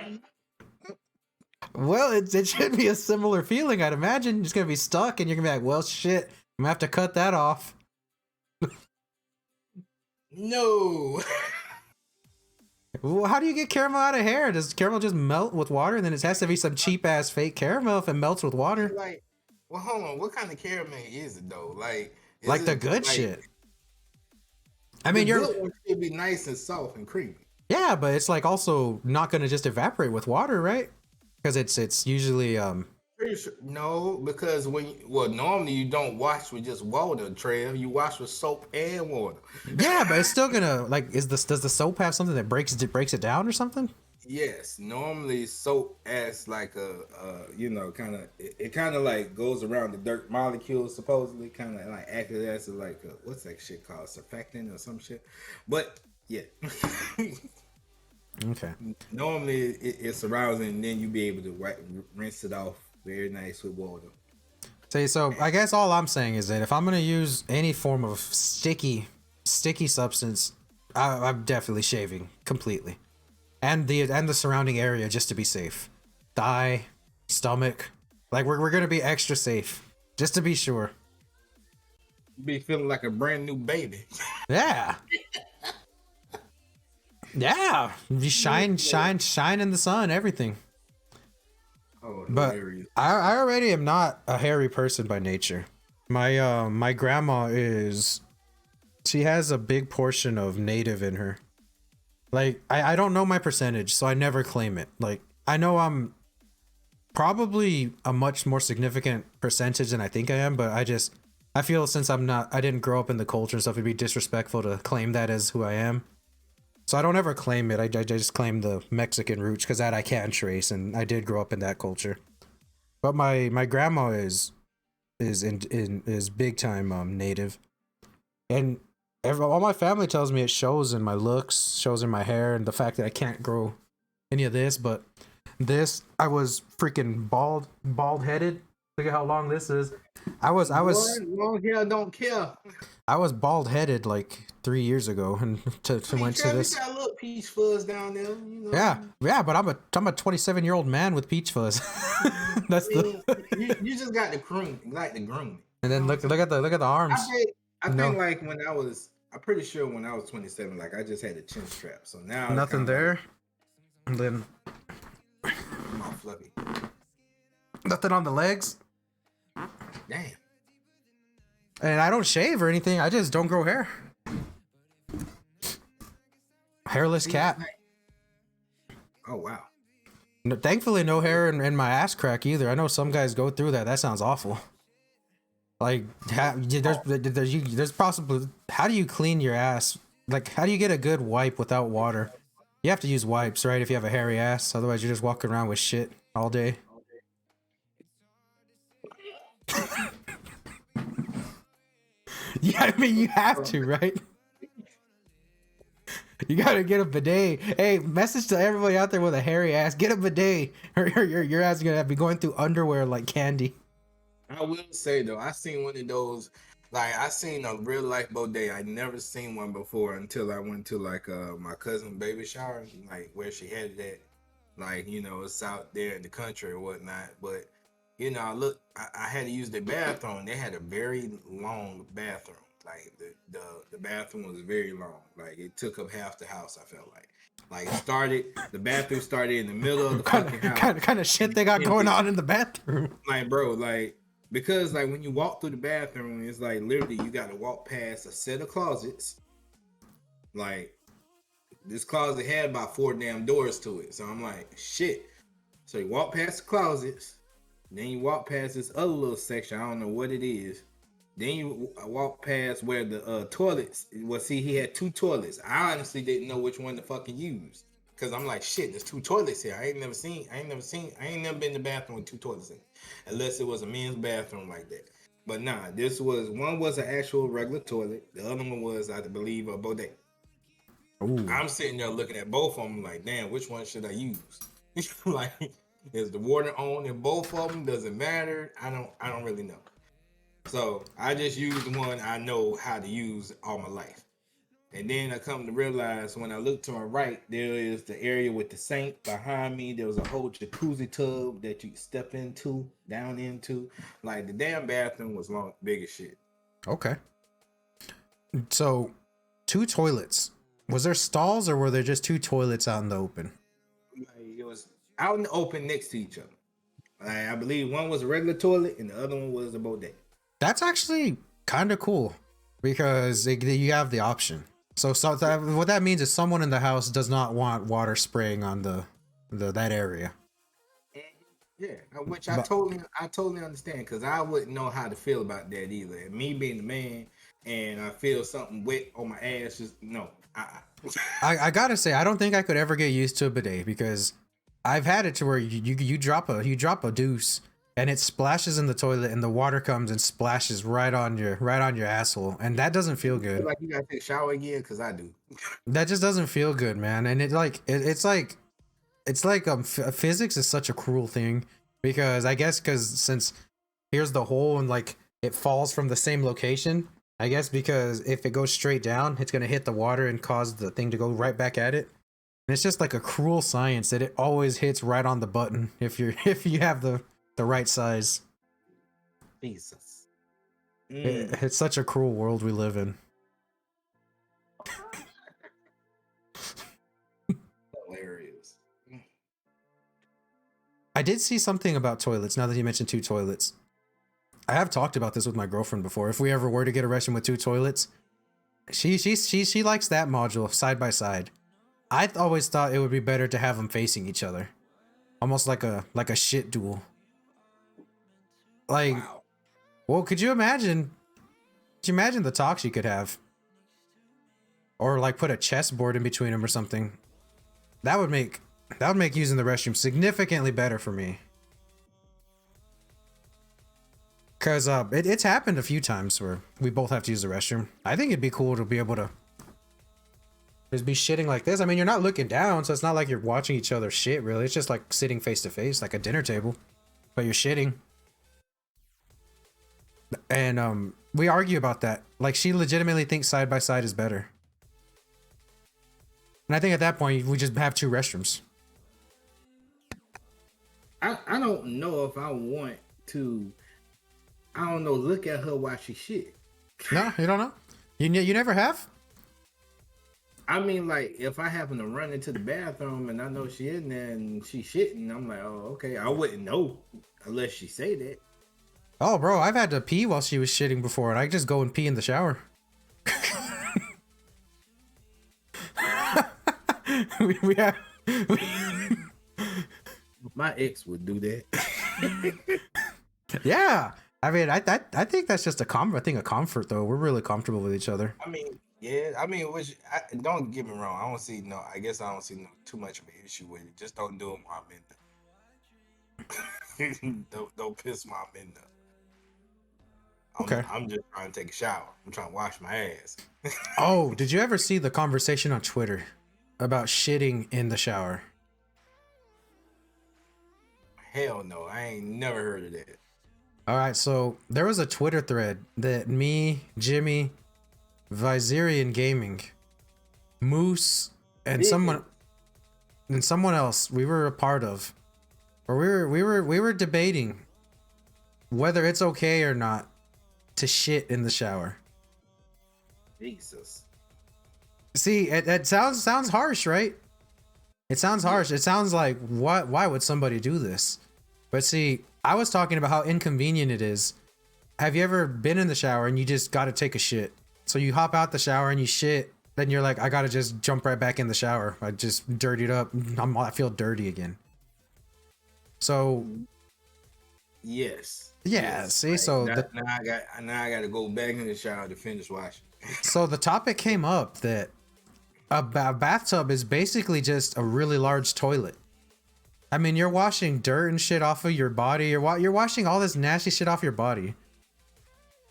Well, it should be a similar feeling, I'd imagine. You're just gonna be stuck, and you're gonna be like, "Well, shit, I'm gonna have to cut that off." no. Well, how do you get caramel out of hair? Does caramel just melt with water? And then it has to be some cheap ass fake caramel if it melts with water. Like, well, hold on. What kind of caramel is it though? Like, is Like the it good like shit. I the mean, good one should be nice and soft and creamy? yeah, but it's like also not gonna just evaporate with water, right? Because it's usually Pretty sure, no, because well, normally you don't wash with just water, Trev. You wash with soap and water. yeah, but it's still gonna like does the soap have something that breaks it down or something? Yes, normally soap acts like kind of it kind of like goes around the dirt molecules, supposedly, kind of like acting as like what's that shit called, surfactant or some shit. But yeah, Okay. normally it surrounds it, and then you be able to rinse it off very nice with water. See, so I guess all I'm saying is that if I'm gonna use any form of sticky substance, I'm definitely shaving completely, and the surrounding area just to be safe, thigh, stomach, like we're gonna be extra safe just to be sure. Be feeling like a brand new baby. Yeah, yeah, you shine in the sun, everything. Oh, But hilarious. I already am not a hairy person by nature. My grandma is she has a big portion of native in her. Like I don't know my percentage, so I never claim it. Like I know I'm probably a much more significant percentage than I think I am, but I feel since I didn't grow up in the culture and stuff, it'd be disrespectful to claim that as who I am. So I don't ever claim it. I just claim the Mexican roots because that I can trace, and I did grow up in that culture. But my grandma is big time native, and all my family tells me it shows in my looks, shows in my hair, and the fact that I can't grow any of this. But this, I was freaking bald headed. Look at how long this is. Long hair don't care. I was bald headed like 3 years ago, and to went to You this. got a little peach fuzz down there, you know. Yeah, but I'm a 27-year-old man with peach fuzz. That's the. You just got the groom, like the groom. And then look at the arms. I think like I'm pretty sure when I was 27, like I just had a chin strap. So now Nothing there. And then I'm all fluffy. nothing on the legs. Damn. And I don't shave or anything. I just don't grow hair. Hairless cat. Oh wow. No, thankfully, no hair in my ass crack either. I know some guys go through that. That sounds awful. Like, there's possibly. How do you clean your ass? Like, how do you get a good wipe without water? You have to use wipes, right? If you have a hairy ass, otherwise you're just walking around with shit all day. Yeah, I mean you have to, right? You gotta get a bidet. Hey, message to everybody out there with a hairy ass: get a bidet, or your ass is gonna be going through underwear like candy. I will say though, I seen one of those. Like I seen a real life bidet. I never seen one before until I went to like my cousin's baby shower, like where she had it at. Like it's out there in the country or whatnot. But I had to use the bathroom. They had a very long bathroom. Like the bathroom was very long. Like it took up half the house. I felt like the bathroom started in the middle of the fucking house. Kind of shit they got going on in the bathroom. Like bro, because like when you walk through the bathroom, it's like literally you got to walk past a set of closets. Like this closet had about 4 damn doors to it. So I'm like, shit. So you walk past the closets, then you walk past this other little section. I don't know what it is. Then you walk past where the toilets. Well, see, he had 2 toilets. I honestly didn't know which one to fucking use. Cause I'm like, shit, there's 2 toilets here. I ain't never been in the bathroom with 2 toilets in it. Unless it was a men's bathroom like that. But nah, one was an actual regular toilet. The other one was, I believe, a bidet. Ooh. I'm sitting there looking at both of them like, damn, which one should I use? Like, is the water on in both of them? Does it matter? I don't really know. So I just use the one I know how to use all my life. And then I come to realize when I look to my right, there is the area with the sink. Behind me, there was a whole jacuzzi tub that you step down into. Like the damn bathroom was big as shit. Okay. So 2 toilets. Was there stalls or were there just two toilets out in the open? Like, it was out in the open next to each other. Like, I believe one was a regular toilet and the other one was a bodega. That's actually kind of cool because you have the option. So what that means is someone in the house does not want water spraying on that area. Yeah, which I totally understand because I wouldn't know how to feel about that either. And me being the man, and I feel something wet on my ass, just no. I gotta say, I don't think I could ever get used to a bidet because I've had it to where you drop a deuce and it splashes in the toilet and the water comes and splashes right on your asshole, and that doesn't feel good. Like you gotta take a shower again because I do. That just doesn't feel good, man. And it's like physics is such a cruel thing because I guess since here's the hole and like it falls from the same location, I guess because if it goes straight down it's gonna hit the water and cause the thing to go right back at it, and it's just like a cruel science that it always hits right on the button if you have the right size. Jesus. It's such a cruel world we live in. Hilarious. I did see something about toilets now that you mentioned two toilets. I have talked about this with my girlfriend before. If we ever were to get a restroom with two toilets, she likes that module side by side. I always thought it would be better to have them facing each other, almost like a shit duel. Like, wow. Well, could you imagine the talks you could have, or like put a chessboard in between them or something? That would make using the restroom significantly better for me. Cause it's happened a few times where we both have to use the restroom. I think it'd be cool to be able to just be shitting like this. I mean, you're not looking down, so it's not like you're watching each other shit, really. It's just like sitting face to face, like a dinner table, but you're shitting. And we argue about that. Like, she legitimately thinks side by side is better. And I think at that point we just have two restrooms. I don't know if I want to. I don't know. Look at her while she shit. No, you don't know. You never have. I mean, like, if I happen to run into the bathroom and I know she in there and she shitting, I'm like, oh, okay. I wouldn't know unless she say that. Oh, bro, I've had to pee while she was shitting before, and I just go and pee in the shower. we have. My ex would do that. Yeah, I mean, I think that's just a comfort though. We're really comfortable with each other. I mean, yeah, I mean, don't get me wrong. I don't see too much of an issue with it. Just don't do it while I'm in there. don't piss while I'm in there. Okay. I'm just trying to take a shower. I'm trying to wash my ass. Oh, did you ever see the conversation on Twitter about shitting in the shower? Hell no, I ain't never heard of that. All right, so there was a Twitter thread that me, Jimmy, Viserian Gaming, Moose, and someone else we were a part of, where we were debating whether it's okay or not to shit in the shower. Jesus. See, it sounds harsh, right? It sounds harsh. It sounds like, why would somebody do this? But see, I was talking about how inconvenient it is. Have you ever been in the shower and you just got to take a shit? So you hop out the shower and you shit, then you're like, I got to just jump right back in the shower. I just dirtied up. I feel dirty again. So yes. Yeah, yes. see, so now I got to go back in the shower to finish washing. So the topic came up that a bathtub is basically just a really large toilet. I mean, you're washing dirt and shit off of your body. You're washing all this nasty shit off your body.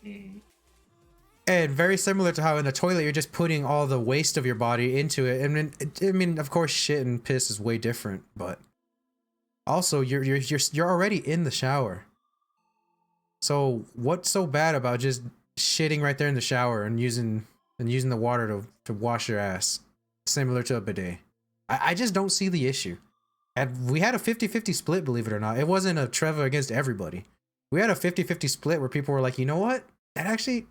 Mm. And very similar to how in the toilet you're just putting all the waste of your body into it. I mean, of course, shit and piss is way different, but also you're already in the shower. So what's so bad about just shitting right there in the shower and using the water to wash your ass, similar to a bidet? I just don't see the issue. And we had a 50-50 split, believe it or not. It wasn't a Trevor against everybody. We had a 50-50 split where people were like, you know what? That actually,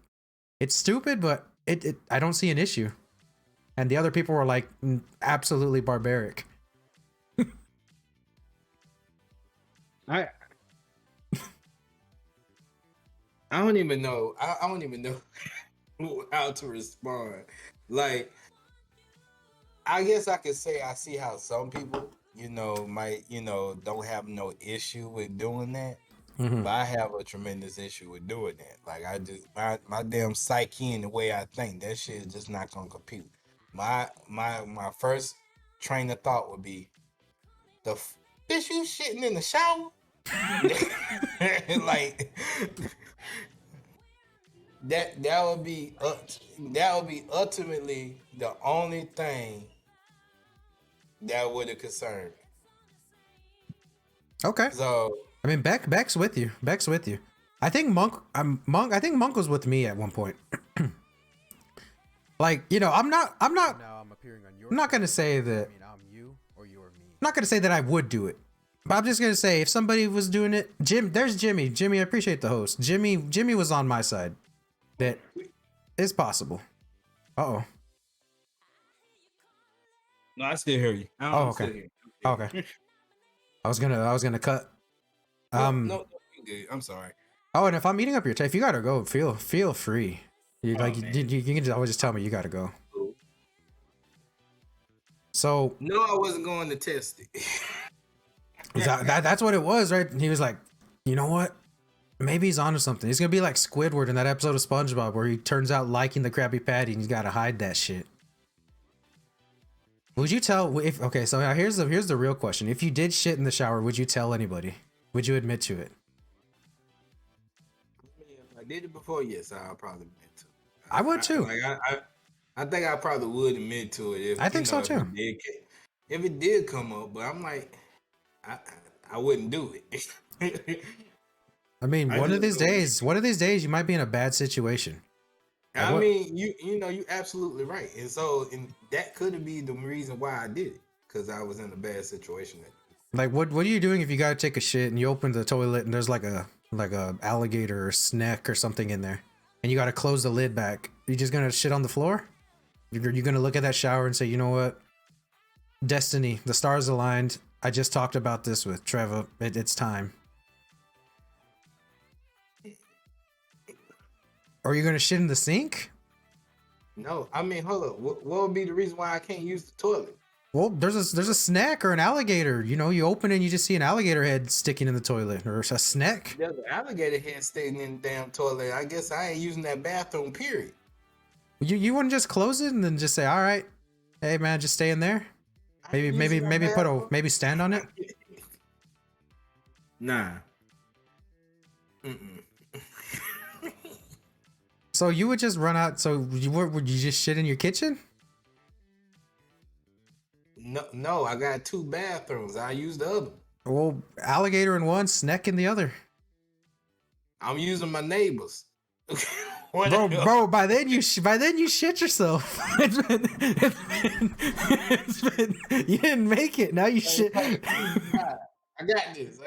it's stupid, but I don't see an issue. and the other people were like absolutely barbaric. I I don't even know. I don't even know how to respond. Like, I guess I could say I see how some people, might, don't have no issue with doing that. Mm-hmm. But I have a tremendous issue with doing that. Like, I just my damn psyche and the way I think, that shit is just not gonna compute. My first train of thought would be, bitch, you shitting in the shower? Like, that would be ultimately the only thing that would have concerned me. Okay. So I mean, Beck's with you. Beck's with you. I think Monk. I think Monk was with me at one point. Like, I'm not. Now I'm appearing on your I'm not gonna say I that. mean, I'm you or you're me. I'm not gonna say that I would do it. But I'm just gonna say if somebody was doing it, there's Jimmy. Jimmy, I appreciate the host. Jimmy was on my side. That is possible. Uh-oh. no, I still hear you. Oh, okay. Okay. I was gonna cut. No, you good. I'm sorry. Oh, and if I'm eating up your tape, if you gotta go, feel free. You Oh, like man. you can always just tell me you gotta go. So No, I wasn't going to test it. that's what it was, right? He was like, you know what? Maybe he's onto something. He's gonna be like Squidward in that episode of SpongeBob where he turns out liking the Krabby Patty and he's gotta hide that shit. Would you tell if okay? So now here's the real question: if you did shit in the shower, would you tell anybody? Would you admit to it? If I did it before, yes, I'll probably admit to it. I would too. I think I probably would admit to it if I think so if too. if it did come up, but I'm like, I wouldn't do it. I mean, I one of just these days, you might be in a bad situation. Like I what- mean, you absolutely right, and that could be the reason why I did it, because I was in a bad situation. Like what are you doing if you gotta take a shit and you open the toilet and there's like a alligator or snake or something in there, and you gotta close the lid back? You just gonna shit on the floor? You're gonna look at that shower and say, you know what? Destiny, the stars aligned. I just talked about this with Trevor. It's time. Or are you gonna shit in the sink? No, I mean, hold up. What would be the reason why I can't use the toilet? Well, there's a snack or an alligator. You open it and you just see an alligator head sticking in the toilet, or a snack. There's an alligator head sitting in the damn toilet. I guess I ain't using that bathroom, period. You wouldn't just close it and then just say, all right, hey man, just stay in there. Maybe maybe stand on it. Nah. So you would just run out. So would you just shit in your kitchen? No, I got 2 bathrooms. I use the other. Well, alligator in one, snack in the other. I'm using my neighbors. Bro, by then you shit yourself. You didn't make it. Now you shit. I got this.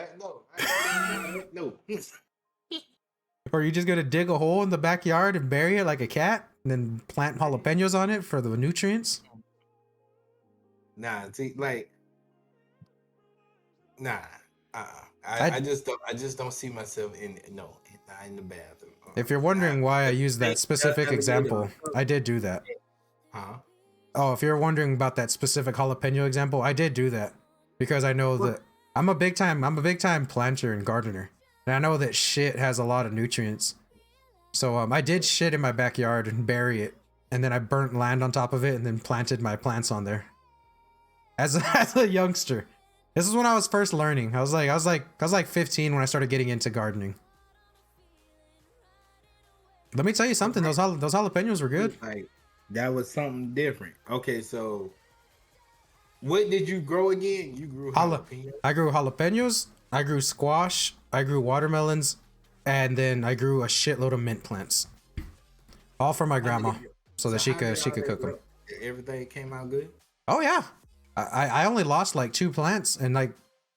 No. Or you just gonna dig a hole in the backyard and bury it like a cat, and then plant jalapenos on it for the nutrients? Nah, see, like, nah. I just don't see myself not in the bathroom. If you're wondering why I use that specific example, I did do that. Huh? Oh, if you're wondering about that specific jalapeno example, I did do that because I know that I'm a big time planter and gardener, and I know that shit has a lot of nutrients. So I did shit in my backyard and bury it, and then I burnt land on top of it and then planted my plants on there. As a youngster, this is when I was first learning. I was like 15 when I started getting into gardening. Let me tell you something. Those jalapenos were good. Like, that was something different. Okay, so what did you grow again? You grew jalapenos? I grew jalapenos, I grew squash, I grew watermelons, and then I grew a shitload of mint plants. All for my grandma, so that she could cook them. Everything came out good? Oh yeah. I only lost like 2 plants, and like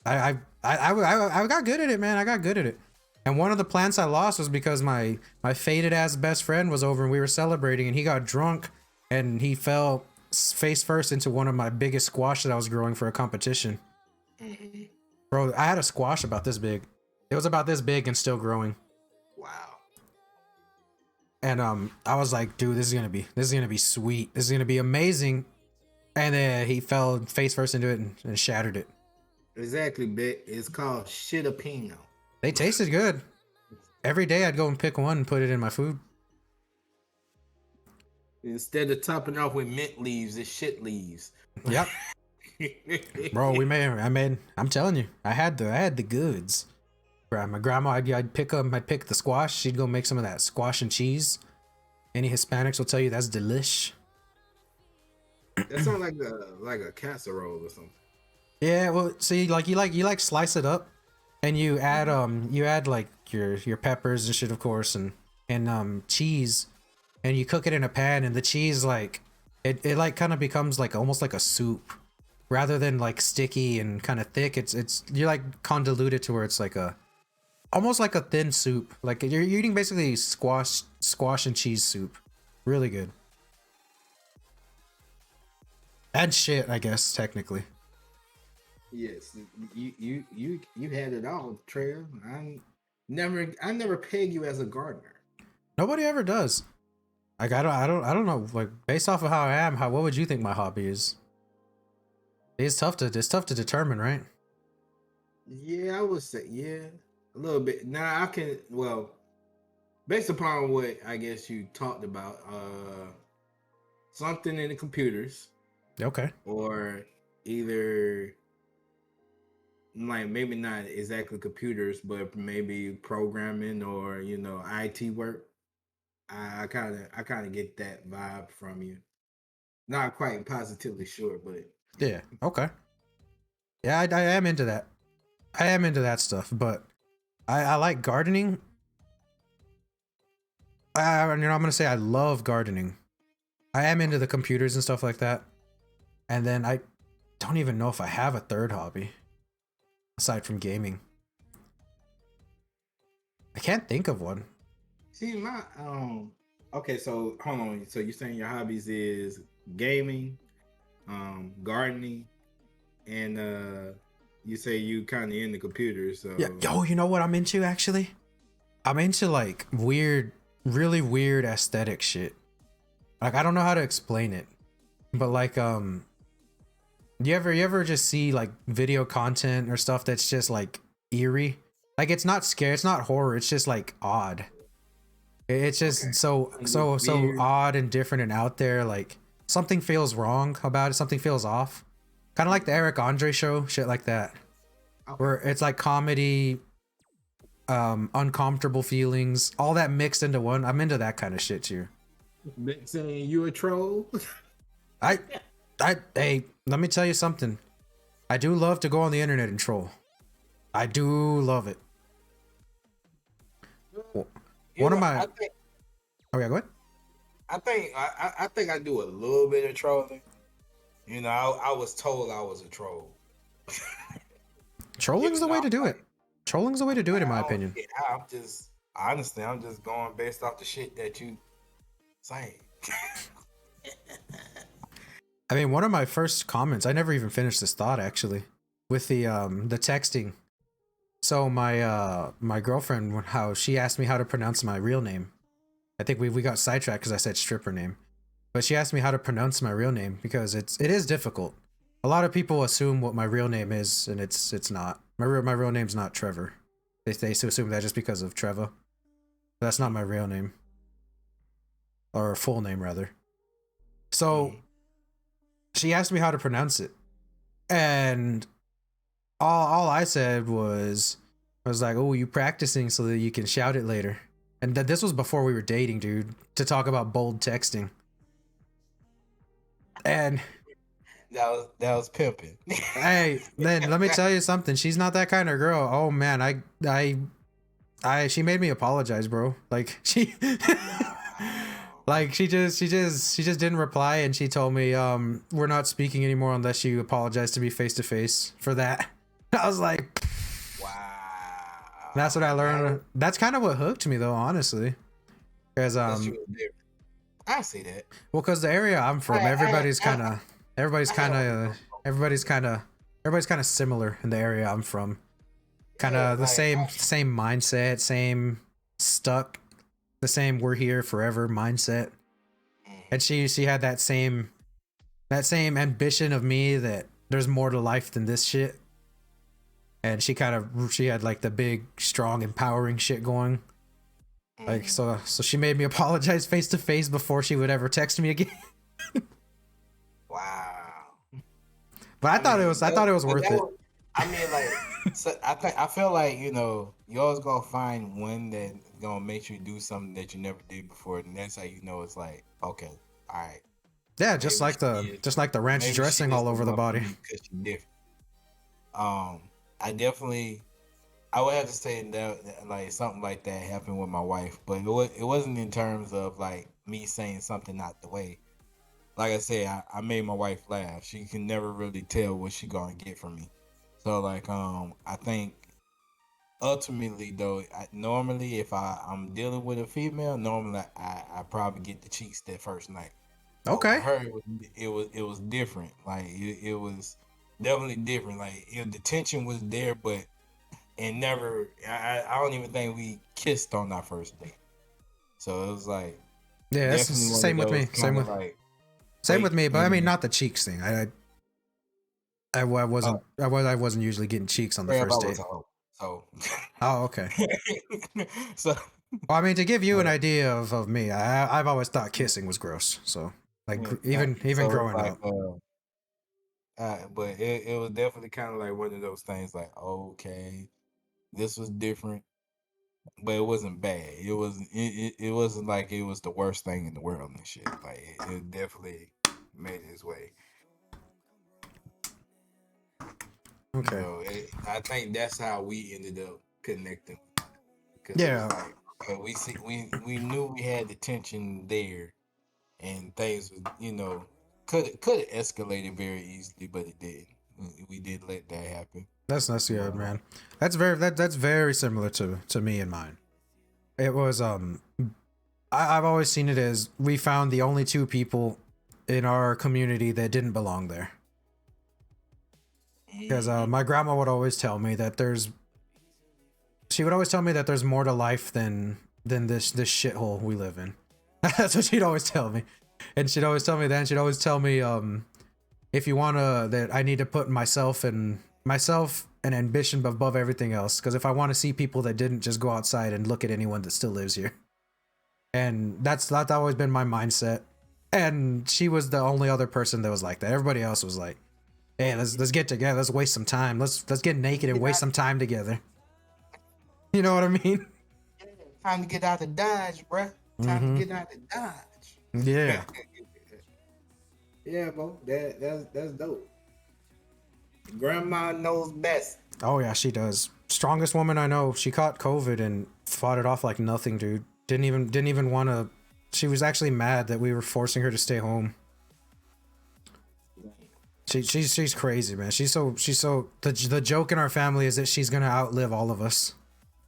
I got good at it, man. I got good at it. And one of the plants I lost was because my faded ass best friend was over and we were celebrating, and he got drunk and he fell face first into one of my biggest squash that I was growing for a competition. Mm-hmm. Bro, I had a squash about this big. It was about this big and still growing. Wow. And I was like, dude, this is gonna be sweet. This is gonna be amazing. And then he fell face first into it and shattered it. Exactly, Vic. It's called shitapino. They tasted good. Every day I'd go and pick one and put it in my food. Instead of topping off with mint leaves, it's shit leaves. Yep. Bro, I'm telling you, I had the goods. My grandma, I'd pick the squash. She'd go make some of that squash and cheese. Any Hispanics will tell you that's delish. That sounds like a casserole or something. Yeah, well, see, you slice it up, and you add like your peppers and shit, of course, and cheese, and you cook it in a pan, and the cheese it like kind of becomes like almost like a soup, rather than like sticky and kind of thick. It's you like convolute it to where it's like almost like a thin soup. Like you're eating basically squash and cheese soup. Really good. And shit, I guess technically. Yes, you had it all, Treya. I never peg you as a gardener. Nobody ever does. Like I don't know. Like based off of how I am, what would you think my hobby is? It's tough to determine, right? Yeah, I would say a little bit. Now I can based upon what I guess you talked about, something in the computers. Okay. Or either like maybe not exactly computers, but maybe programming or IT work. I kind of get that vibe from you. Not quite positively sure, but Yeah. Okay. Yeah, I am into that. I am into that stuff, but I like gardening. I'm gonna say I love gardening. I am into the computers and stuff like that. And then I don't even know if I have a third hobby aside from gaming. I can't think of one. see my okay, so hold on. So you're saying your hobbies is gaming, gardening, and you say you kind of into computers. So Yeah. Yo, you know what I'm into actually? I'm into like really weird aesthetic shit. Like I don't know how to explain it, but like you ever just see like video content or stuff that's just like eerie? Like it's not scary, it's not horror, it's just like odd. It's just Okay. so Weird. odd and different and out there. Like something feels wrong about it, something feels off. Kind of like the Eric Andre show, shit like that. Okay. Where it's like comedy, uncomfortable feelings, all that mixed into one. I'm into that kind of shit too. Saying you a troll? Hey, let me tell you something. I do love to go on the internet and troll. I do love it. One of my. Oh yeah, go ahead. I think I do a little bit of trolling. I was told I was a troll. Trolling's the way to do it. Trolling's the way to do it, in my opinion. I'm just going based off the shit that you saying. I mean, one of my first comments. I never even finished this thought actually, with the texting. So my girlfriend, how she asked me how to pronounce my real name. I think we got sidetracked because I said stripper name, but she asked me how to pronounce my real name because it is difficult. A lot of people assume what my real name is, and it's not. My real name's not Trevor. They assume that just because of Trevor. That's not my real name, or full name rather. So she asked me how to pronounce it, and all I said was, I was like, "Oh, you practicing so that you can shout it later." And that this was before we were dating, dude, to talk about bold texting. And that was pimping. hey, then let me tell you something. She's not that kind of girl. Oh man, she made me apologize, bro. Like she like she just didn't reply, and she told me we're not speaking anymore unless you apologize to me face to face for that. I was like, Wow. that's what I learned. That's kind of what hooked me though, honestly. Because Unless you were different. I see that. Well, because the area I'm from, everybody's kind of, everybody's I kind have of, everybody's kind of, everybody's kind of similar in the area I'm from. Kind yeah, of the same mindset, same stuck, the same we're here forever mindset. And she had that same ambition of me that there's more to life than this shit. And she had like the big, strong, empowering shit going. Like so she made me apologize face to face before she would ever text me again. Wow. But I thought it was worth it. I mean, like, so I feel like you always gonna find one that gonna make you do something that you never did before, and that's how you know it's like, okay, all right. Yeah, just like the ranch dressing all over the body. Because she's different. I definitely, I would have to say that like something like that happened with my wife, but it wasn't in terms of like me saying something not the way. Like I said, I made my wife laugh. She can never really tell what she gonna get from me. So like I think ultimately though, normally if I'm dealing with a female, normally I probably get the cheeks that first night. But Okay. with her, it was different. Like it was definitely different. Like the tension was there, but and never. I don't even think we kissed on our first date. So it was like Yeah, that's definitely one same of with me. those kind of like Same with fake, me, but you I mean know, not the cheeks thing. I wasn't usually getting cheeks on the crab, I first was date. a hoe. So Oh, okay. so Well, I mean, to give you an but idea of me, I've always thought kissing was gross. So, like, yeah, even so it's growing like up. but it was definitely kind of like one of those things like, okay, this was different, but it wasn't bad. It wasn't like it was the worst thing in the world and shit. Like it definitely made its way. Okay. I think that's how we ended up connecting because it was Yeah, like okay, we knew we had the tension there, and things was could have escalated very easily, but it didn't. We did let that happen. that's good, But man. That's very similar to me and mine. It was I've always seen it as we found the only two people in our community that didn't belong there. Because my grandma would always tell me that she would always tell me that there's more to life than this shithole we live in. That's what she'd always tell me. And she'd always tell me that, and she'd always tell me if you wanna that I need to put myself and ambition above everything else. Because if I want to see people that didn't just go outside and look at anyone that still lives here. And that's always been my mindset. And she was the only other person that was like that. Everybody else was like, hey, let's get together, let's waste some time. Let's get naked and waste some time together. You know what I mean? time to get out of Dodge, bruh. Time to get out of Dodge. Yeah. Yeah, bro. That's dope. Grandma knows best. Oh yeah, she does. Strongest woman I know. She caught COVID and fought it off like nothing, dude. Didn't even want to. She was actually mad that we were forcing her to stay home. She's crazy, man. She's so the joke in our family is that she's gonna outlive all of us.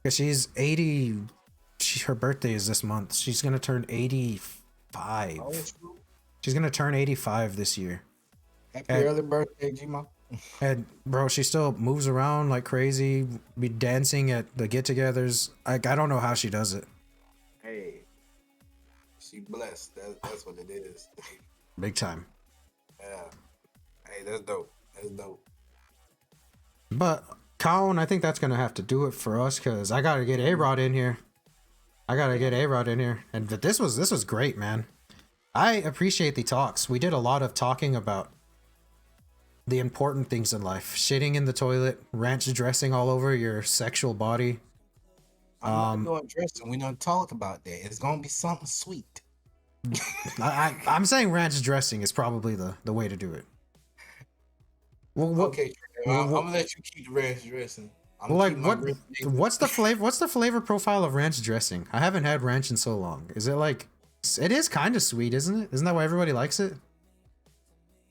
Cause she's 80. Her birthday is this month. She's gonna turn 85. Oh, it's true. She's gonna turn 85 this year. Happy And- early birthday, G-Mo. And bro, she still moves around like crazy. Be dancing at the get-togethers. I don't know how she does it. Hey, she blessed. That's what it is. Big time. Yeah. Hey, that's dope. That's dope. But Colin, I think that's gonna have to do it for us because I gotta get A-Rod in here. And this was great, man. I appreciate the talks. We did a lot of talking about the important things in life. Shitting in the toilet, ranch dressing all over your sexual body. I'm not going dressing. We don't talk about that. It's gonna be something sweet. I'm saying ranch dressing is probably the way to do it. Well, Okay, I'm gonna let you keep the ranch dressing. I'm well, gonna like keep my what's the flavor? What's the flavor profile of ranch dressing? I haven't had ranch in so long. Is it like? It is kind of sweet, isn't it? Isn't that why everybody likes it?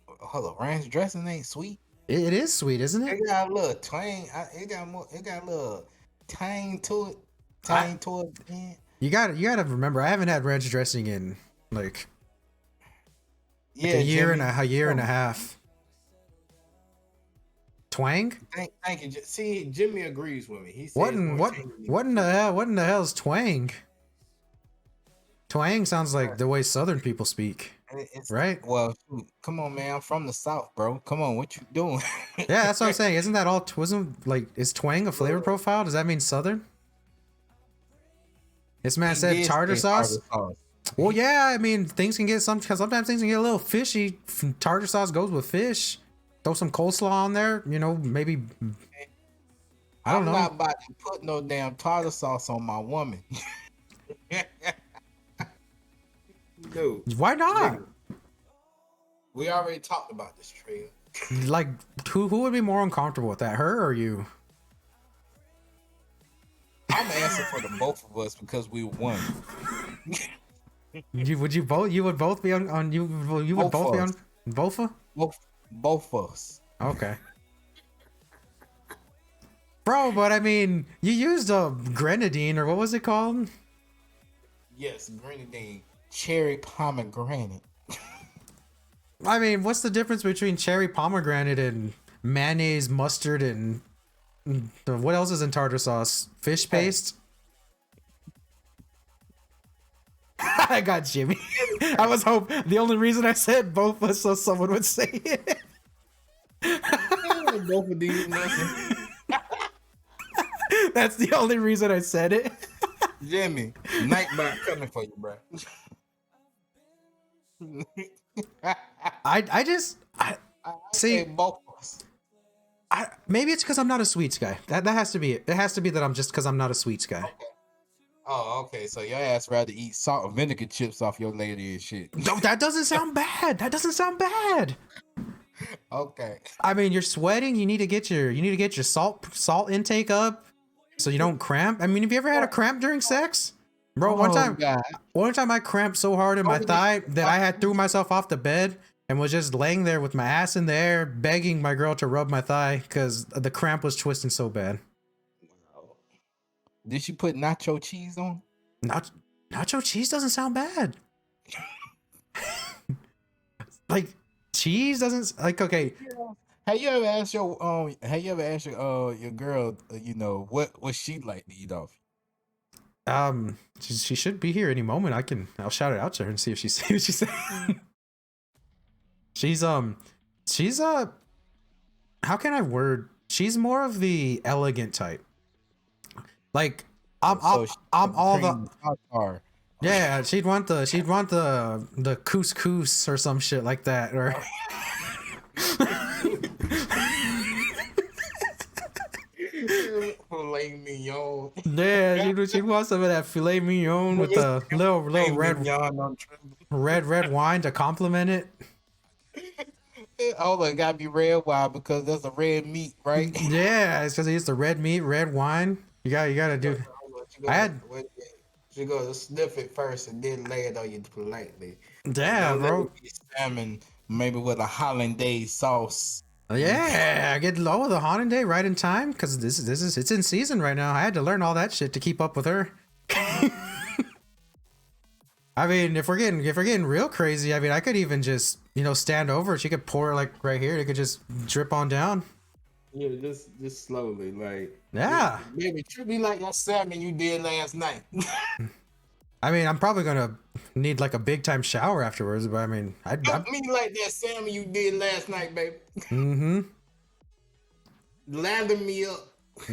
Hold on, ranch dressing ain't sweet. It is sweet, isn't it? It got a little twang. It got a little tang to it. You got to remember, I haven't had ranch dressing in like Like a year Jimmy. a year and a half. Twang? Thank you. See, Jimmy agrees with me. He says What it's in more what tangy. what in the hell? What in the hell is twang? Twang sounds like the way Southern people speak, It's right? well, shoot, come on, man. I'm from the South, bro. Come on, what you doing? Yeah, that's what I'm saying. Isn't that all? Wasn't like is twang a flavor profile? Does that mean Southern? This man He said did tartar say sauce. sauce. Well, yeah, I mean things can get sometimes things can get a little fishy. Tartar sauce goes with fish. Throw some coleslaw on there. You know, maybe I don't I'm know. not about to put no damn tartar sauce on my woman. Dude, Why not? nigga, we already talked about this, Trey. Like, who would be more uncomfortable with that, her or you? I'm answering for the both of us because we won. You would both be on you would Both both be of on us. both? Both of us. Okay. Bro, but I mean, you used a grenadine or what was it called? Yes, grenadine, cherry pomegranate. I mean, what's the difference between cherry pomegranate and mayonnaise, mustard, and what else is in tartar sauce? Fish paste? I got Jimmy. I was hoping the only reason I said both was so someone would say it. Both of these nothing. That's the only reason I said it. Jimmy, Nightbot coming for you, bro. I just see. Say both of us. Maybe it's because I'm not a sweets guy. That has to be it. It has to be that I'm just because I'm not a sweets guy. Oh, okay. So your ass rather eat salt and vinegar chips off your lady and shit. No, that doesn't sound bad. That doesn't sound bad. Okay. I mean, you're sweating. You need to get your salt intake up so you don't cramp. I mean, have you ever had a cramp during sex, bro? One time I cramped so hard in my thigh that I had threw myself off the bed and was just laying there with my ass in the air, begging my girl to rub my thigh because the cramp was twisting so bad. Did she put nacho cheese on? Nacho cheese doesn't sound bad. Like cheese doesn't like okay. Have you ever asked your girl, what she like to eat off? She should be here any moment. I'll shout it out to her and see if she see what she said. She's how can I word? She's more of the elegant type. Like I'm all the yeah. She'd want the couscous or some shit like that or. Filet mignon. Yeah, she'd want some of that filet mignon with the little red wine to complement it. Oh, it gotta be red wine because that's a red meat, right? Yeah, it's because he used the red meat, red wine. You gotta do. You go sniff it first and then lay it on you politely. Yeah, bro. Salmon, maybe with a hollandaise sauce. Yeah, I get low with the hollandaise right in time because it's in season right now. I had to learn all that shit to keep up with her. I mean, if we're getting real crazy, I mean, I could even just stand over. She could pour like right here. It could just drip on down. Yeah, just slowly, like. Yeah. Baby, treat me like that salmon you did last night. I mean, I'm probably gonna need like a big time shower afterwards, but I mean, Treat me like that salmon you did last night, baby. Mm-hmm. Lather me up.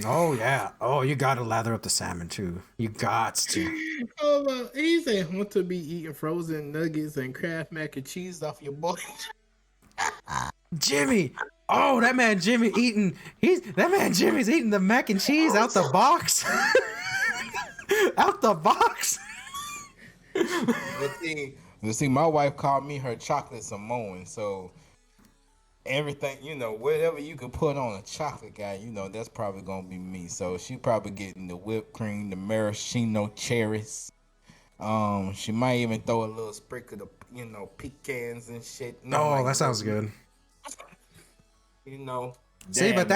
Oh yeah. Oh, you gotta lather up the salmon too. You got to. Oh, he said, want to be eating frozen nuggets and Kraft mac and cheese off your boy. Jimmy. Oh, that man Jimmy's eating the mac and cheese out the box. Out the box. But see, my wife called me her chocolate Samoan, so everything, whatever you could put on a chocolate guy, that's probably gonna be me. So she probably getting the whipped cream, the maraschino cherries. She might even throw a little sprinkle of, pecans and shit. Oh, that sounds good. See, but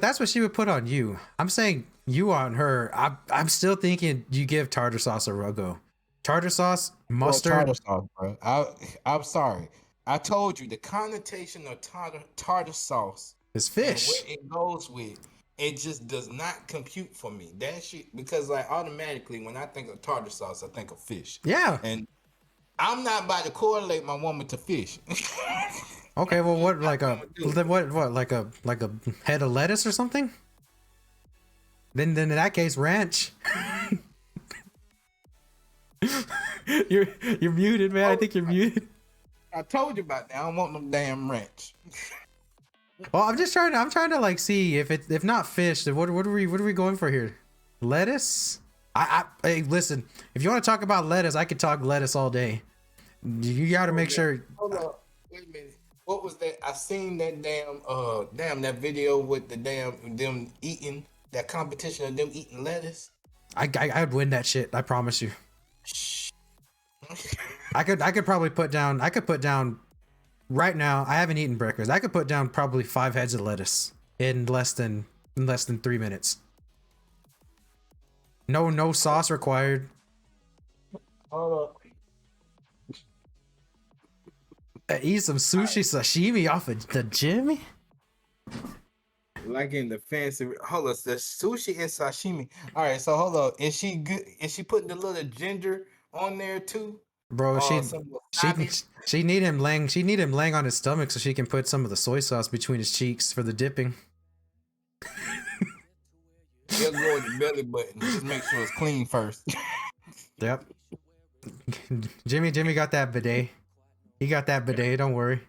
that's what she would put on you. I'm saying you on her. I'm still thinking you give tartar sauce a go. Tartar sauce, mustard. Tartar sauce, bro. I'm sorry. I told you the connotation of tartar sauce It's and what fish. it goes with, it just does not compute for me. That shit, because like automatically when I think of tartar sauce, I think of fish, Yeah. and I'm not about to correlate my woman to fish. Okay. Well, what Not like a gonna do it. what like a head of lettuce or something? Then in that case, ranch. You're muted, man. I think you're muted. I told you about that. I don't want no damn ranch. Well, I'm trying to like see if not fish, then what are we going for here? Lettuce? Hey, listen, if you want to talk about lettuce, I could talk lettuce all day. You got to make sure. Hold up. Wait a minute. What was that? I seen that that video with the them eating that competition of them eating lettuce. I'd win that shit. I promise you. Shh. I could probably put down. I could put down right now. I haven't eaten breakfast. I could put down probably 5 heads of lettuce in less than 3 minutes. No sauce required. Hold up. Eat some sushi sashimi off of the Jimmy. Like in the fancy. Hold up. The sushi and sashimi. All right. So hold up. Is she good? Is she putting the little ginger on there too? Bro, Some wasabi? she need him laying on his stomach so she can put some of the soy sauce between his cheeks for the dipping. He'll go with the belly button. Just make sure it's clean first. Yep. Jimmy got that bidet. He got that bidet, don't worry.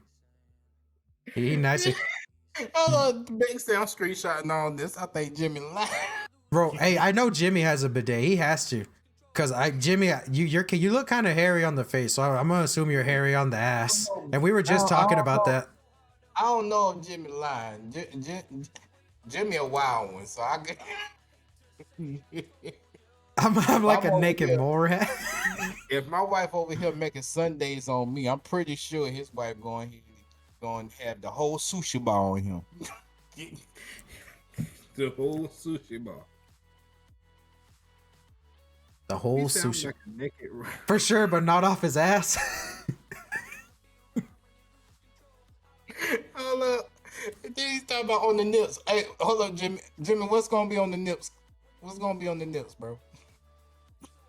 He nice. Hold on, the big sound screenshotting all this. I think Jimmy lied. Bro, hey, I know Jimmy has a bidet. He has to. Cause Jimmy, you look kind of hairy on the face, so I'm gonna assume you're hairy on the ass. And we were just talking about that. I don't know if Jimmy lying. Jimmy a wild one, so I get. I'm like I'm a over naked here. moorhead. If my wife over here making Sundays on me, I'm pretty sure his wife going to have the whole sushi bar on him. The whole sushi bar. The whole He sounds sushi. like a naked. For sure, but not off his ass. Hold up. Then he's talking about on the nips. Hey, hold up, Jimmy. Jimmy, what's gonna be on the nips? What's gonna be on the nips, bro?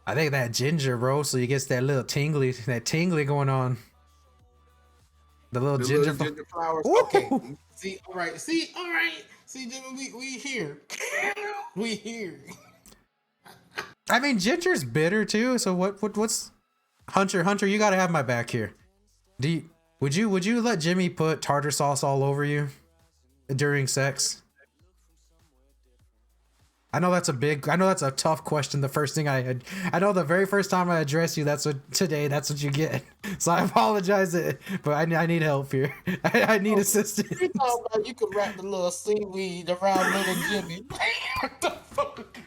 I think that ginger, bro, so you get that tingly going on. The little ginger. Flowers. Ooh. Okay. See, all right. See, Jimmy, we here. We here. I mean, ginger's bitter too. So what's Hunter? You gotta have my back here. Would you let Jimmy put tartar sauce all over you during sex? I know that's a tough question. The first thing I know the very first time I address you, that's what you get. So I apologize, but I need help here. I need assistance. You talking about you could wrap the little seaweed around little Jimmy. What the fuck?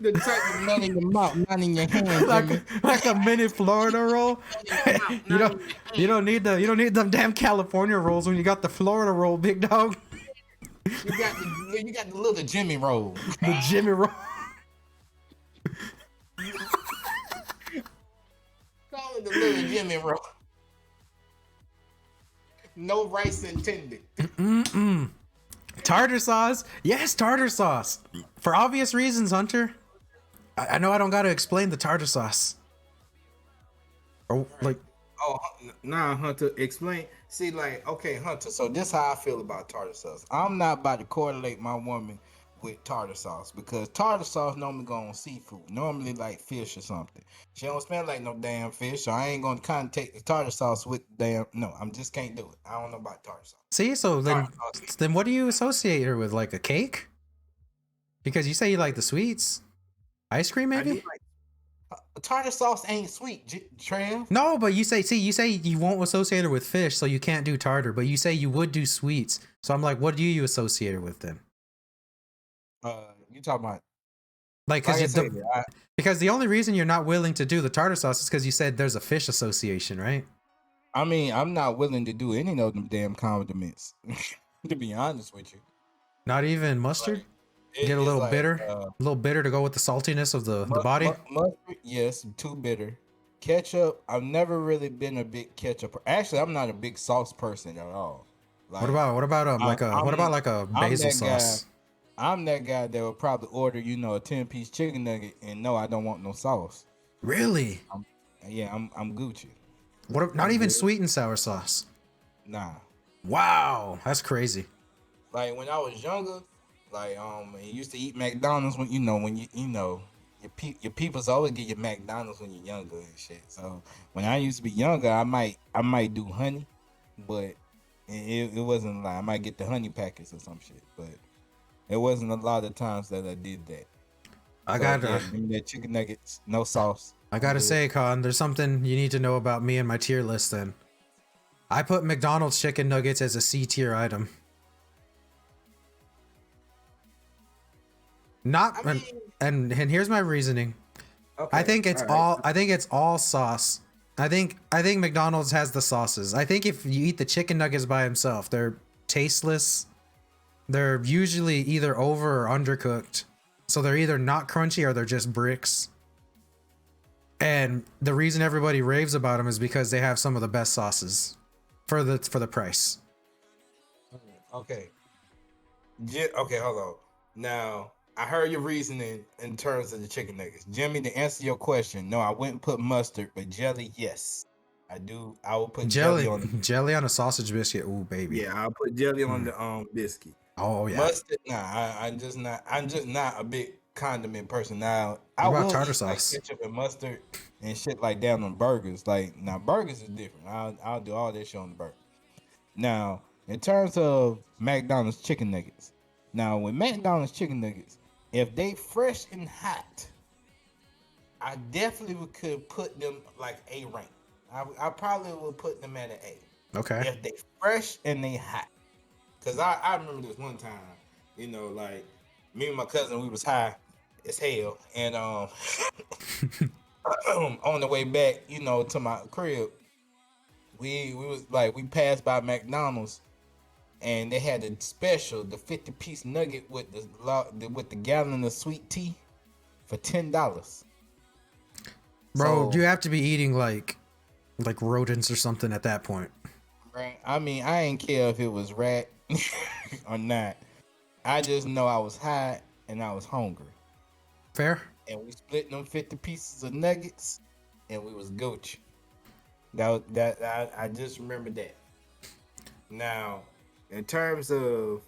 The type of nut in your mouth, not in your hand, Jimmy. like a mini Florida roll. You don't need them damn California rolls when you got the Florida roll, big dog. You got the little Jimmy roll. The Jimmy roll. Call it the little Jimmy roll. No rice intended. Tartar sauce. Yes, tartar sauce. For obvious reasons, Hunter. I know I don't gotta explain the tartar sauce. Or like, Oh, nah, Hunter, explain. See, like, okay, Hunter, so this how I feel about tartar sauce. I'm not about to correlate my woman with tartar sauce because tartar sauce normally go on seafood, normally like fish or something. She don't smell like no damn fish, so I ain't gonna contact the tartar sauce with damn. No, I'm just can't do it. I don't know about tartar sauce. see, so then what do you associate her with? Like a cake? Because you say you like the sweets, ice cream, I maybe. do like tartar sauce ain't sweet, Trev. No, but you say you won't associate her with fish, so you can't do tartar. But you say you would do sweets, so I'm like, what do you associate her with then? You talking about? Like, because the only reason you're not willing to do the tartar sauce is because you said there's a fish association, right? I mean, I'm not willing to do any of them damn condiments. To be honest with you. Not even mustard. Get a It's little like bitter, a little bitter to go with the saltiness of the body. mustard, yes, too bitter. Ketchup, I've never really been a big ketchup. Actually, I'm not a big sauce person at all. Like What about I, like a what about I'm like a I'm basil that guy. sauce? I'm that guy that would probably order, a 10-piece chicken nugget and no, I don't want no sauce. Really? I'm, yeah, I'm Gucci. Not I'm even good. sweet and sour sauce. Nah. Wow, that's crazy. Like when I was younger, like I used to eat McDonald's when your people's always get your McDonald's when you're younger and shit. So when I used to be younger, I might do honey, but it wasn't like I might get the honey packets or some shit, but it wasn't a lot of times that I did that. I So got yeah, give me that chicken nuggets, no sauce. I I'm gotta good. say, Con, there's something you need to know about me and my tier list. Then I put McDonald's chicken nuggets as a C tier item. Not I mean, and here's my reasoning. okay, I think it's all right. all I think it's all sauce. I think McDonald's has the sauces. I think if you eat the chicken nuggets by himself, they're tasteless. They're usually either over or undercooked. So they're either not crunchy or they're just bricks. And the reason everybody raves about them is because they have some of the best sauces for the price. Okay. Okay, hold on. Now, I heard your reasoning in terms of the chicken nuggets. Jimmy, to answer your question, no, I wouldn't put mustard, but jelly, yes. I do. I will put jelly on it. Jelly on a sausage biscuit. Ooh, baby. Yeah, I'll put jelly on the biscuit. Oh yeah. Mustard, nah, I'm just not a big condiment person. Now, What I about will tartar eat like sauce? ketchup and mustard and shit like that on burgers. Like now burgers is different. I'll do all that shit on the burger. Now, in terms of McDonald's chicken nuggets, now with McDonald's chicken nuggets, if they fresh and hot, I definitely could put them like A rank. I probably would put them at an A Okay. if they fresh and they hot. Cause I remember this one time, like me and my cousin, we was high as hell, and on the way back, to my crib, we passed by McDonald's and they had a special, the 50-piece nugget with the gallon of sweet tea for $10. Bro, So, you have to be eating like rodents or something at that point. right, I mean, I ain't care if it was rat or not. I just know I was high and I was hungry, Fair? and we split them 50 pieces of nuggets, and we was Gucci. I just remember that. Now, in terms of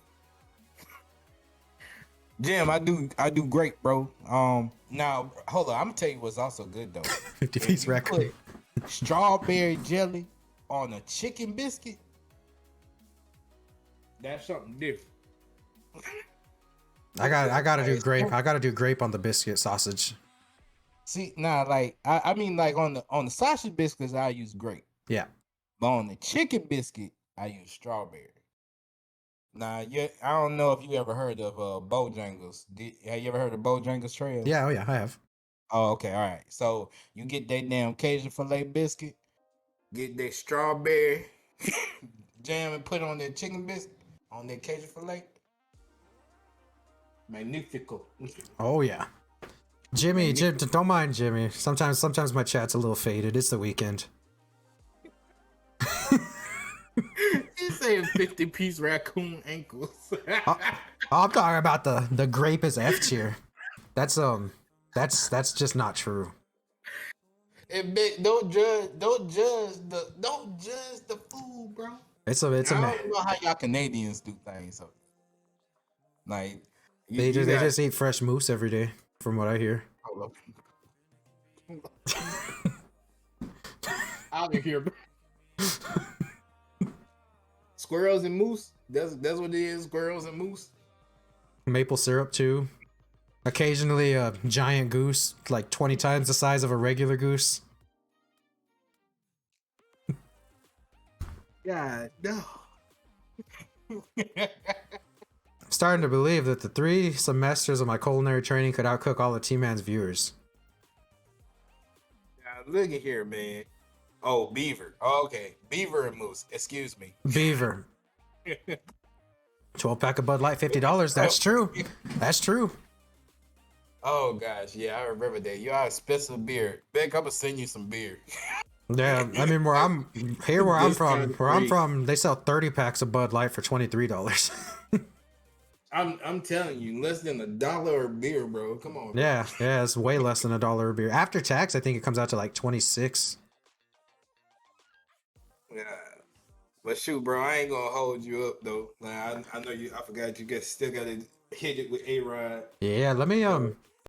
Jim, I do great, bro. Now hold on, I'm gonna tell you what's also good though. 50 If piece you raccoon. put strawberry jelly on a chicken biscuit, that's something different. I gotta do Like, grape. I gotta do grape on the biscuit sausage. see, now like I mean like on the sausage biscuits I use grape, Yeah. but on the chicken biscuit I use strawberry. Now, yeah, I don't know if you ever heard of Bojangles. Have you ever heard of Bojangles Trails? Yeah, oh yeah, I have. Oh, okay, all right. So you get that damn Cajun filet biscuit, get that strawberry jam and put on that chicken biscuit on that Cajun filet. Magnifico. Oh yeah. Jim, don't mind Jimmy. Sometimes my chat's a little faded. It's the weekend. He's saying 50-piece raccoon ankles. Oh, I'm talking about the grape is F tier. That's just not true. Don't judge the food, bro. It's a I don't know how y'all Canadians do things. So, like, they you got. just eat fresh moose every day, from what I hear. Hold up. Out of here, bro. Squirrels and moose. That's what it is. Squirrels and moose. Maple syrup too. Occasionally a giant goose, like 20 times the size of a regular goose. God, no. I'm starting to believe that the 3 semesters of my culinary training could outcook all of T-Man's viewers. Look at here, man. Oh, beaver. Oh, okay. Beaver and moose. Excuse me. Beaver. 12-pack of Bud Light, $50. That's true. That's true. Oh gosh, yeah, I remember that. You are expensive beer. Beck, I'm gonna send you some beer. Yeah, I mean, where I'm Discount free. they sell 30 packs of Bud Light for $23. I'm telling you, less than $1 a beer, bro. Come on, bro. Yeah, yeah, it's way less than $1 a beer. After tax, I think it comes out to like 26. Yeah. But shoot, bro, I ain't gonna hold you up though. Like I know you. I forgot you still got to hit it with A Rod. Yeah, let me So